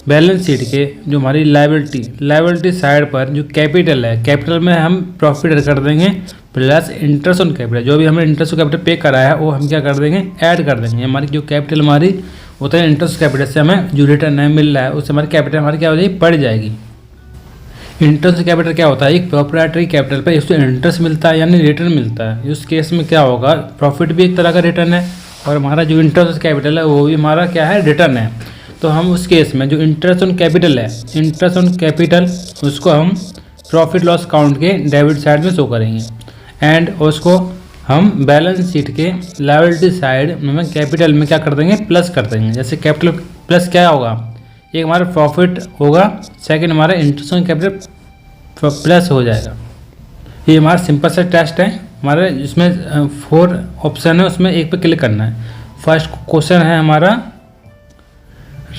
बैलेंस शीट के जो हमारी लायबिलिटी साइड पर जो कैपिटल है, कैपिटल में हम प्रॉफिट ऐड कर देंगे प्लस इंटरेस्ट ऑन कैपिटल, जो भी हमने इंटरेस्ट ऑन कैपिटल पे करा है वो हम क्या कर देंगे, ऐड कर देंगे। हमारी जो कैपिटल हमारी होता है इंटरेस्ट कैपिटल से हमें जो रिटर्न है मिल रहा है उससे हमारी कैपिटल हमारी क्या हो जाएगी, बढ़ जाएगी। इंटरेस्ट कैपिटल क्या होता है, एक प्रोप्राइटरी कैपिटल पर इसको इंटरेस्ट मिलता है यानी रिटर्न मिलता है। उस केस में क्या होगा, प्रॉफिट भी एक तरह का रिटर्न है और हमारा जो इंटरेस्ट कैपिटल है वो भी हमारा क्या है, रिटर्न है। तो हम उस केस में जो इंटरेस्ट ऑन कैपिटल है, इंटरेस्ट ऑन कैपिटल उसको हम प्रॉफिट लॉस अकाउंट के डेबिट साइड में शो करेंगे, एंड उसको हम बैलेंस शीट के लायबिलिटी साइड में कैपिटल में क्या कर देंगे, प्लस कर देंगे। जैसे कैपिटल प्लस क्या होगा, एक हमारा प्रॉफिट होगा, सेकंड हमारा इंटरेस्ट ऑन कैपिटल प्लस हो जाएगा। ये हमारा सिंपल सा टेस्ट है। हमारे इसमें 4 ऑप्शन है, उसमें एक पे क्लिक करना है। फर्स्ट क्वेश्चन है हमारा,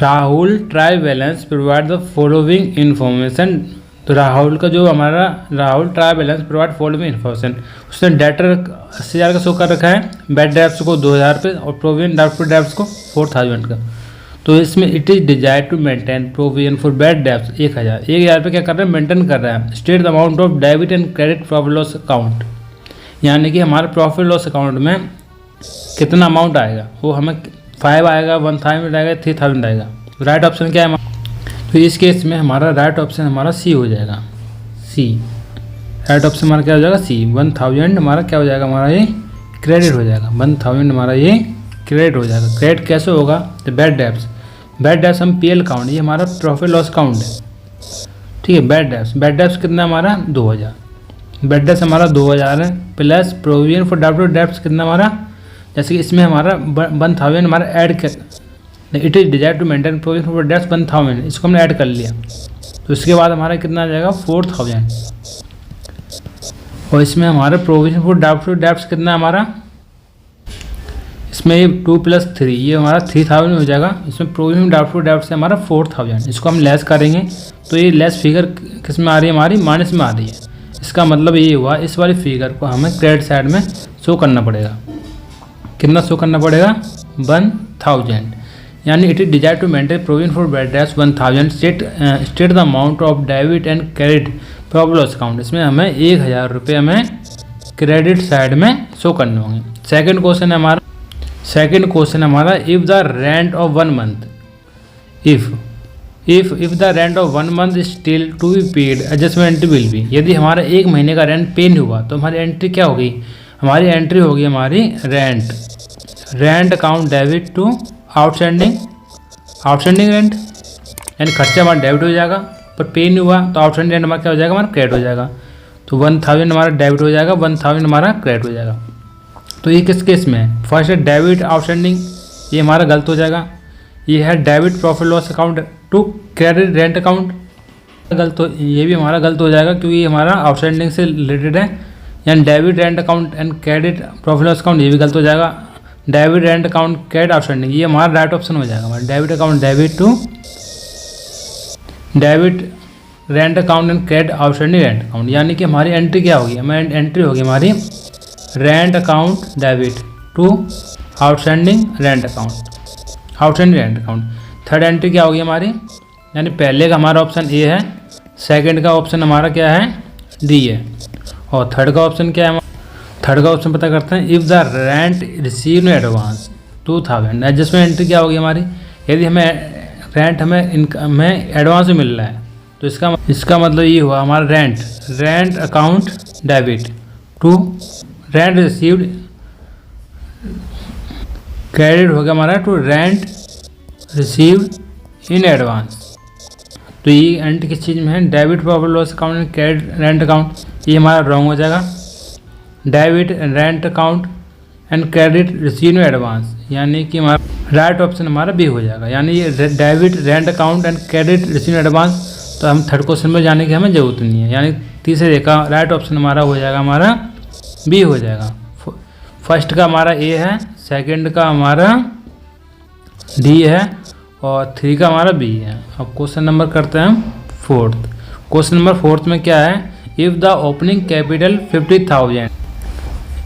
Rahul try balance provide the following information. तो राहुल का जो हमारा Rahul try balance provide following information, उसने डेटर 80,000 का शो कर रखा है, बैड डेब्ट्स को 2,000 पे और प्रोविजन डाउटफुल डेब्ट्स को 4,000 का। तो इसमें it is desire to maintain provision for bad debts 1,000 पे क्या कर रहा है, मेंटेन कर रहा है। State the amount of debit and credit profit loss account, यानी कि हमारे प्रॉफिट लॉस अकाउंट में कितना अमाउंट आएगा, वो हमें 5 आएगा, 1,000 आएगा, 3,000 आएगा। राइट ऑप्शन क्या है, तो इस केस में हमारा राइट ऑप्शन हमारा सी हो जाएगा। सी राइट ऑप्शन हमारा क्या हो जाएगा, सी। 1,000 हमारा क्या हो जाएगा, हमारा ये क्रेडिट हो जाएगा। 1,000 हमारा ये क्रेडिट हो जाएगा। क्रेडिट कैसे होगा, तो बैड डेब्ट्स हम पीएल अकाउंट, ये हमारा प्रॉफिट लॉस अकाउंट है, ठीक है। बैड डेब्ट्स कितना हमारा 2,000, बैड डेब्ट्स हमारा 2,000 है, plus provision for doubtful debts कितना हमारा, जैसे कि इसमें हमारा 1,000 हमारा ऐड कर, it is desire to maintain provision for debts 1,000, इसको हमने ऐड कर लिया। तो इसके बाद हमारा कितना आ जाएगा, 4,000, और इसमें हमारा प्रोविजन फॉर डाउटफुल डेब्ट्स कितना हमारा, इसमें ये 2 + 3 ये हमारा 3,000 हो जाएगा। इसमें प्रोविजन डाउटफुल डेब्ट्स से हमारा 4,000, इसको हम लेस करेंगे तो ये लेस फिगर किस में आ रही है, हमारी माइनस में आ रही है। इसका मतलब ये हुआ इस वाली फिगर को हमें क्रेडिट साइड में शो करना पड़ेगा। कितना शो करना पड़ेगा, 1,000, यानी it is desire to maintain provision for bad debts 1,000। State the amount of debit and credit profit loss account, इसमें हमें 1,000 रुपये हमें क्रेडिट साइड में शो करने होंगे। सेकंड क्वेश्चन है हमारा, if the rent of 1 month, if the rent of 1 month still to be paid adjustment will be. यदि हमारा 1 महीने का रेंट पे नहीं हुआ तो हमारी एंट्री क्या होगी, हमारी एंट्री होगी हमारी rent account debit to outstanding rent, यानी खर्चा हमारा डेबिट हो जाएगा, पर पे नहीं हुआ तो आउटस्टैंडिंग रेंट हमारा क्या हो जाएगा, हमारा क्रेडिट हो जाएगा। तो 1,000 हमारा डेबिट हो जाएगा, 1,000 हमारा क्रेडिट हो जाएगा। तो ये किस केस में है, फर्स्ट है डेबिट आउटस्टैंडिंग, ये हमारा गलत हो जाएगा, ये है debit profit loss account to credit rent account. गलत हो, ये भी हमारा गलत हो जाएगा क्योंकि ये हमारा आउटस्टैंडिंग से रिलेटेड है। यानी debit rent account and credit profit loss account, ये भी गलत हो जाएगा। Debit rent account credit outstanding, ये हमारा राइट ऑप्शन हो जाएगा। हमारा debit account debit to debit rent account and credit outstanding rent account. यानी कि हमारी एंट्री क्या होगी, हमारी एंट्री होगी हमारी rent account debit to outstanding rent account, outstanding rent account. Third entry क्या होगी हमारी, यानी पहले का हमारा ऑप्शन ए है, सेकंड का ऑप्शन हमारा क्या है, डी है, और थर्ड का ऑप्शन क्या है। थर्ड का ऑप्शन पता करते हैं। If the rent receive advance 2000, adjustment entry क्या होगी हमारी, यदि हमें रेंट हमें एडवांस में मिल रहा है तो इसका मतलब ये हुआ हमारा rent account debit to rent received, credit हो गया हमारा to rent received in advance. तो ये एंट्री किस चीज़ में है, debit profit loss account and credit rent account. ये हमारा रॉन्ग हो जाएगा। Debit rent account and credit receive advance, यानी कि हमारा राइट ऑप्शन हमारा बी हो जाएगा। यानी ये debit rent account and credit receive advance, तो हम थर्ड क्वेश्चन में जाने की हमें ज़रूरत नहीं है। यानी तीसरे का राइट ऑप्शन हमारा हो जाएगा, हमारा बी हो जाएगा। फर्स्ट का हमारा ए है, सेकंड का हमारा डी है, और थ्री का हमारा बी है। अब क्वेश्चन नंबर करते हैं हम फोर्थ। क्वेश्चन नंबर फोर्थ में क्या है, if the opening capital 50,000,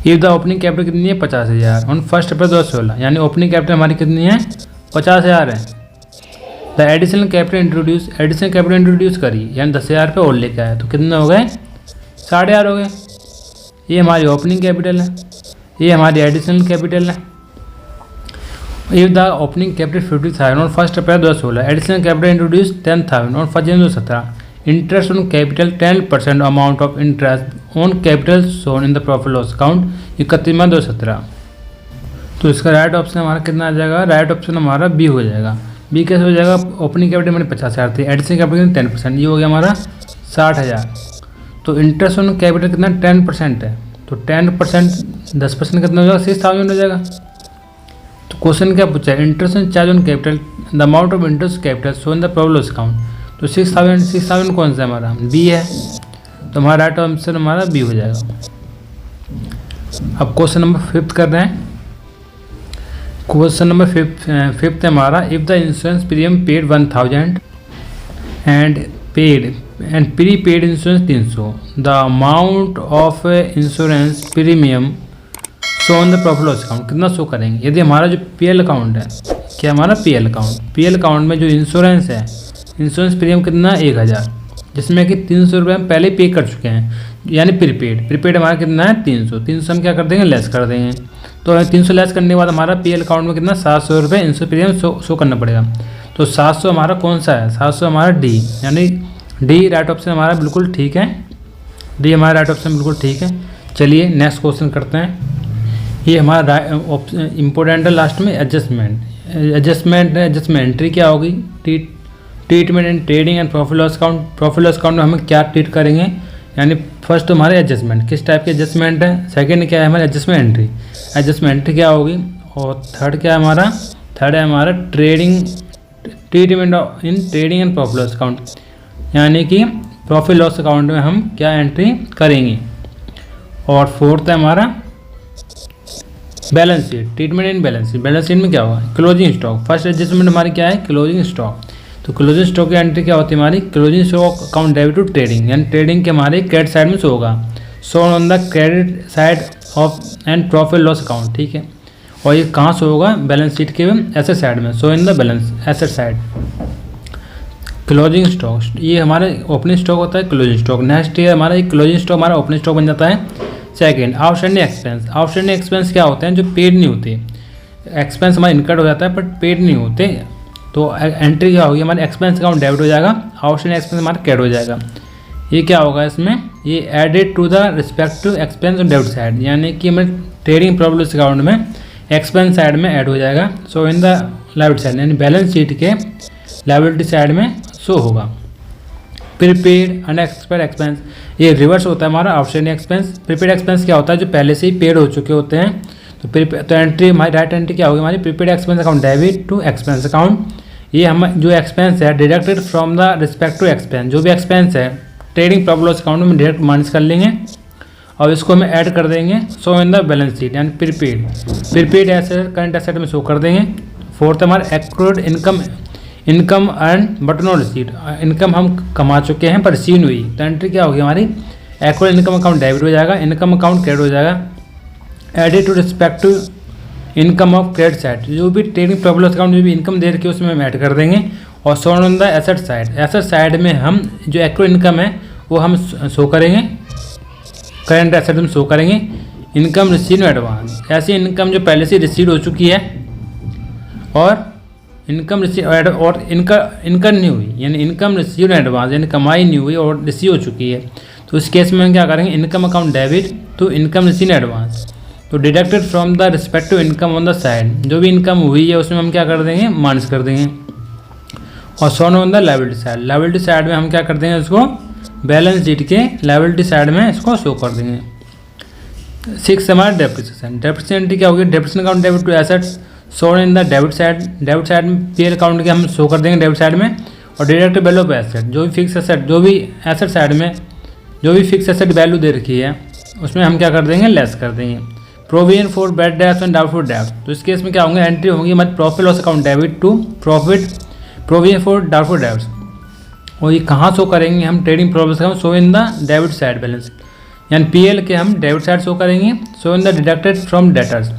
if the opening capital कितनी है 50,000 ऑन 1 अप्रैल 2016, यानी ओपनिंग कैपिटल हमारी कितनी है 50,000 है। द एडिशनल कैपिटल इंट्रोड्यूस करी, यानी 10,000 रुपये और लेके आया, तो कितने हो गए 8,500 हो गए। ये हमारी ओपनिंग कैपिटल है, ये हमारी एडिशनल कैपिटल है। If the opening capital 50,000 on 1 April 2016, additional capital introduce 10,000 on 1 January 2017, interest on capital 10% amount of interest on capital shown in the profit loss account 31 March 2017। तो इसका राइट ऑप्शन हमारा कितना आ जाएगा, right option हमारा B हो जाएगा। B कैसे हो जाएगा, ओपनिंग कैपिटल हमारी 50,000 थी, एडिशनल कैपिटल 10%, ये हो गया हमारा 60,000। तो इंटरेस्ट ऑन कैपिटल कितना 10% है, तो 10% 10% कितना हो जाएगा 6,000 हो जाएगा। तो क्वेश्चन क्या पूछा है, interest on charge on capital the amount of interest capital show in the profit loss account. तो 6,000 कौन सा है हमारा, बी है, तो हमारा राइट आंसर हमारा बी हो जाएगा। अब क्वेश्चन नंबर 5 कर रहे हैं। क्वेश्चन नंबर 5 है हमारा, if the insurance premium paid 1,000 and pre paid insurance 300, the amount of insurance premium show in the profit loss account, कितना शो करेंगे। यदि हमारा जो पीएल अकाउंट है, क्या हमारा पीएल अकाउंट में जो इंश्योरेंस है, इंश्योरेंस प्रीमियम कितना 1,000, जिसमें कि 300 रुपये हम पहले पे कर चुके हैं, यानी प्रीपेड हमारा कितना है 300 हम क्या कर देंगे, लेस कर देंगे। तो 300 लेस करने के बाद हमारा पीएल अकाउंट में कितना 700 रुपये इंश्योरेंस प्रीमियम शो करना पड़ेगा। तो 700 हमारा कौन सा है, 700 हमारा डी, यानी डी राइट ऑप्शन हमारा बिल्कुल ठीक है। डी हमारा राइट ऑप्शन बिल्कुल ठीक है। चलिए नेक्स्ट क्वेश्चन करते हैं। ये हमारा इम्पोर्टेंट है लास्ट में, एडजस्टमेंट एंट्री क्या होगी, treatment and trading and profit loss account. Profit loss account में हमें क्या ट्रीट करेंगे, यानी फर्स्ट हमारे एडजस्टमेंट किस टाइप के एडजस्टमेंट है, सेकंड क्या है हमारे एडजस्टमेंट एंट्री क्या होगी, और थर्ड क्या है हमारा, थर्ड है हमारा treatment in trading and profit loss account, यानी कि प्रॉफिट लॉस अकाउंट में हम क्या एंट्री करेंगे। और फोर्थ है हमारा balance sheet, treatment in balance sheet में क्या होगा, क्लोजिंग स्टॉक। फर्स्ट एडजस्टमेंट हमारी क्या है, क्लोजिंग स्टॉक। तो क्लोजिंग स्टॉक की एंट्री क्या होती है हमारी, closing stock account debit to trading, यानी ट्रेडिंग के हमारे क्रेडिट साइड में शो होगा, show on the credit side of and profit loss account, ठीक है। और ये कहाँ शो होगा, बैलेंस शीट के एसेट साइड में, show in the balance asset side. Closing stock, ये हमारे ओपनिंग स्टॉक होता है क्लोजिंग स्टॉक। नेक्स्ट ईयर हमारा एक क्लोजिंग स्टॉक हमारा ओपनिंग स्टॉक बन जाता है। सेकेंड आउटस्टैंडिंग एक्सपेंस क्या होते हैं, जो पेड नहीं होते, एक्सपेंस हमारा इनकट हो जाता है बट पेड नहीं होते। तो एंट्री क्या होगी हमारे, एक्सपेंस अकाउंट डेबिट हो जाएगा, आउटस्टैंडिंग एक्सपेंस हमारा क्रेडिट हो जाएगा। ये क्या होगा इसमें, ये added to the respective expense on debit side, यानी कि हमें ट्रेडिंग प्रॉफिट लॉस अकाउंट में एक्सपेंस साइड में ऐड हो जाएगा, so in the liability side, यानी बैलेंस शीट के लायबिलिटी साइड में शो होगा। प्रीपेड अनएक्सपेक्टेड एक्सपेंस, ये रिवर्स होता है हमारा आउटस्टैंडिंग एक्सपेंस। प्रीपेड एक्सपेंस क्या होता है, जो पहले से ही पेड हो चुके होते हैं, तो एंट्री हमारी राइट एंट्री क्या होगी हमारी, prepaid expense account debit to expense account. ये हम जो एक्सपेंस है deducted from the respect to expense, जो भी एक्सपेंस है ट्रेडिंग प्रॉफिट लॉस अकाउंट में डायरेक्ट माइनस कर लेंगे और इसको हमें ऐड कर देंगे show in the balance sheet, यानी प्रीपेड एसेट करंट एसेट में शो कर देंगे। फोर्थ हमारा accrued income earn but no receipt, income हम कमा चुके हैं पर रिसीव हुई, तो एंट्री क्या होगी हमारी, एक्रूड इनकम अकाउंट डेबिट हो जाएगा, इनकम अकाउंट क्रेडिट हो जाएगा, added to respect to income of credit side, जो भी ट्रेडिंग प्रॉफिट लॉस अकाउंट जो भी इनकम दे रखी है उसमें हम ऐड कर देंगे। और shown on the asset side में हम जो एक्रूड इनकम है वो हम शो करेंगे, करंट एसेट में शो करेंगे, इनकम रिसीव एडवांस, ऐसी इनकम जो पहले से रिसीव हो चुकी है और इनकम रिसीव और इनकम नहीं हुई, यानी इनकम रिसीव एडवांस यानी कमाई नहीं हुई और रिसीव हो चुकी है, तो इस केस में हम क्या करेंगे, income account debit to income receive advance, तो deducted from the respective income on the side, जो भी इनकम हुई है उसमें हम क्या कर देंगे, माइनस कर देंगे। और shown on the liability side में हम क्या कर देंगे, इसको बैलेंस शीट के लायबिलिटी साइड में इसको शो कर देंगे। 6 हमारा डेप्रिसिएशन एंट्री क्या होगी, depreciation account debit to assets shown in the debit side में पीएल अकाउंट के हम शो कर देंगे डेबिट साइड में। और डिडक्ट वैल्यू ऑफ एसेट, जो भी फिक्स एसेट, जो भी एसेट साइड में जो भी फिक्स एसेट वैल्यू दे रखी है उसमें हम क्या कर देंगे, लेस कर देंगे। Provision for bad debts and doubtful debts, तो इस केस में क्या होंगे, एंट्री होंगी हमारी profit loss account debit to provision for doubtful debts, और ये कहाँ शो करेंगे हम, trading profit account show in the debit side balance, यानी पीएल के हम डेबिट साइड शो करेंगे, show in the deducted from debtors,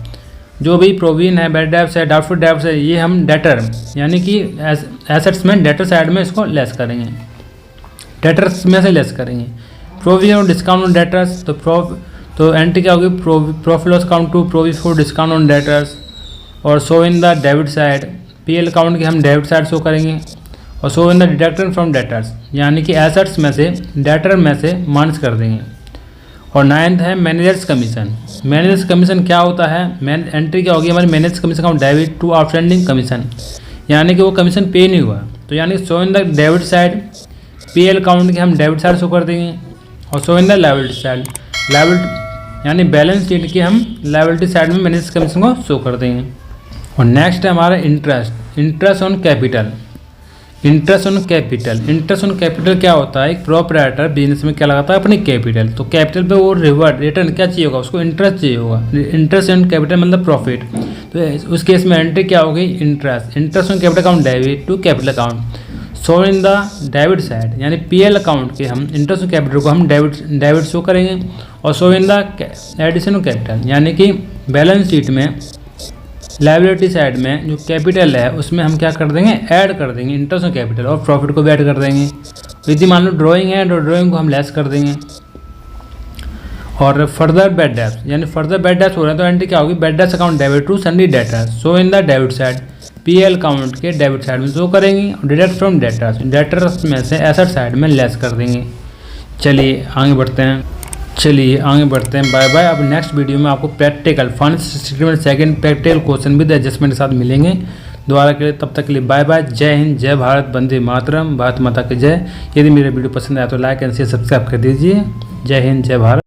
जो भी प्रोविजन है बैड डेब्ट्स है डाउटफुल डेब्ट्स है ये हम डेटर यानी कि एसेट्स में डेटर साइड में इसको लेस करेंगे, डेटर्स में से लेस करेंगे। प्रोविजन और डिस्काउंट ऑन डेटर्स, तो एंट्री क्या होगी, profit loss account to provision for discount on debtors और show in the debit side, PL account के हम डेबिट साइड शो करेंगे और show in the deducted from debtors, यानी कि एसेट्स में से डेटर में से माइनस कर देंगे। और 9th है मैनेजर्स कमीशन। मैनेजर्स कमीशन क्या होता है, एंट्री क्या होगी हमारी, managers commission account debit to outstanding commission, यानी कि वो कमीशन पे नहीं हुआ, तो यानी show in the debit side, PL account के हम डेबिट साइड शो कर देंगे और show in the liability side, यानी बैलेंस शीट के हम लायबिलिटी साइड में मैनेजर्स कमीशन को शो कर देंगे। और नेक्स्ट है हमारा interest on capital. Interest on capital क्या होता है, एक प्रोप्राइटर बिजनेस में क्या लगाता है, अपनी कैपिटल, तो कैपिटल पे वो रिटर्न क्या चाहिए होगा, उसको इंटरेस्ट चाहिए होगा, इंटरेस्ट ऑन कैपिटल मतलब प्रॉफिट, तो उस केस में एंट्री क्या होगी, interest on capital account debit to capital account show in the debit side, यानी पीएल अकाउंट के हम इंटरेस्ट ऑन कैपिटल को हम डेबिट शो करेंगे और show in the addition of capital, यानी कि बैलेंस शीट में लायबिलिटी साइड में जो कैपिटल है उसमें हम क्या कर देंगे, ऐड कर देंगे इंटरेस्ट ऑन कैपिटल और प्रॉफिट को भी ऐड कर देंगे। यदि मान लो ड्राइंग है तो ड्राइंग को हम लेस कर देंगे। और फर्दर बैड डेब्ट्स, यानी फर्दर बैड डेब्ट्स हो रहे हैं तो एंट्री क्या होगी, bad debts account debit to sundry debtors show in the debit side, PL account के डेबिट साइड में शो करेंगे और डिडक्ट फ्रॉम डेटर्स में से एसेट साइड में लेस कर देंगे। चलिए आगे बढ़ते हैं, बाय बाय। अब नेक्स्ट वीडियो में आपको practical financial statement second practical question with adjustment के साथ मिलेंगे। दोबारा के लिए तब तक के लिए बाय बाय, जय हिंद, जय भारत, वंदे मातरम, भारत माता की जय। यदि मेरा वीडियो पसंद आया तो लाइक एंड शेयर सब्सक्राइब कर दीजिए। जय हिंद, जय भारत।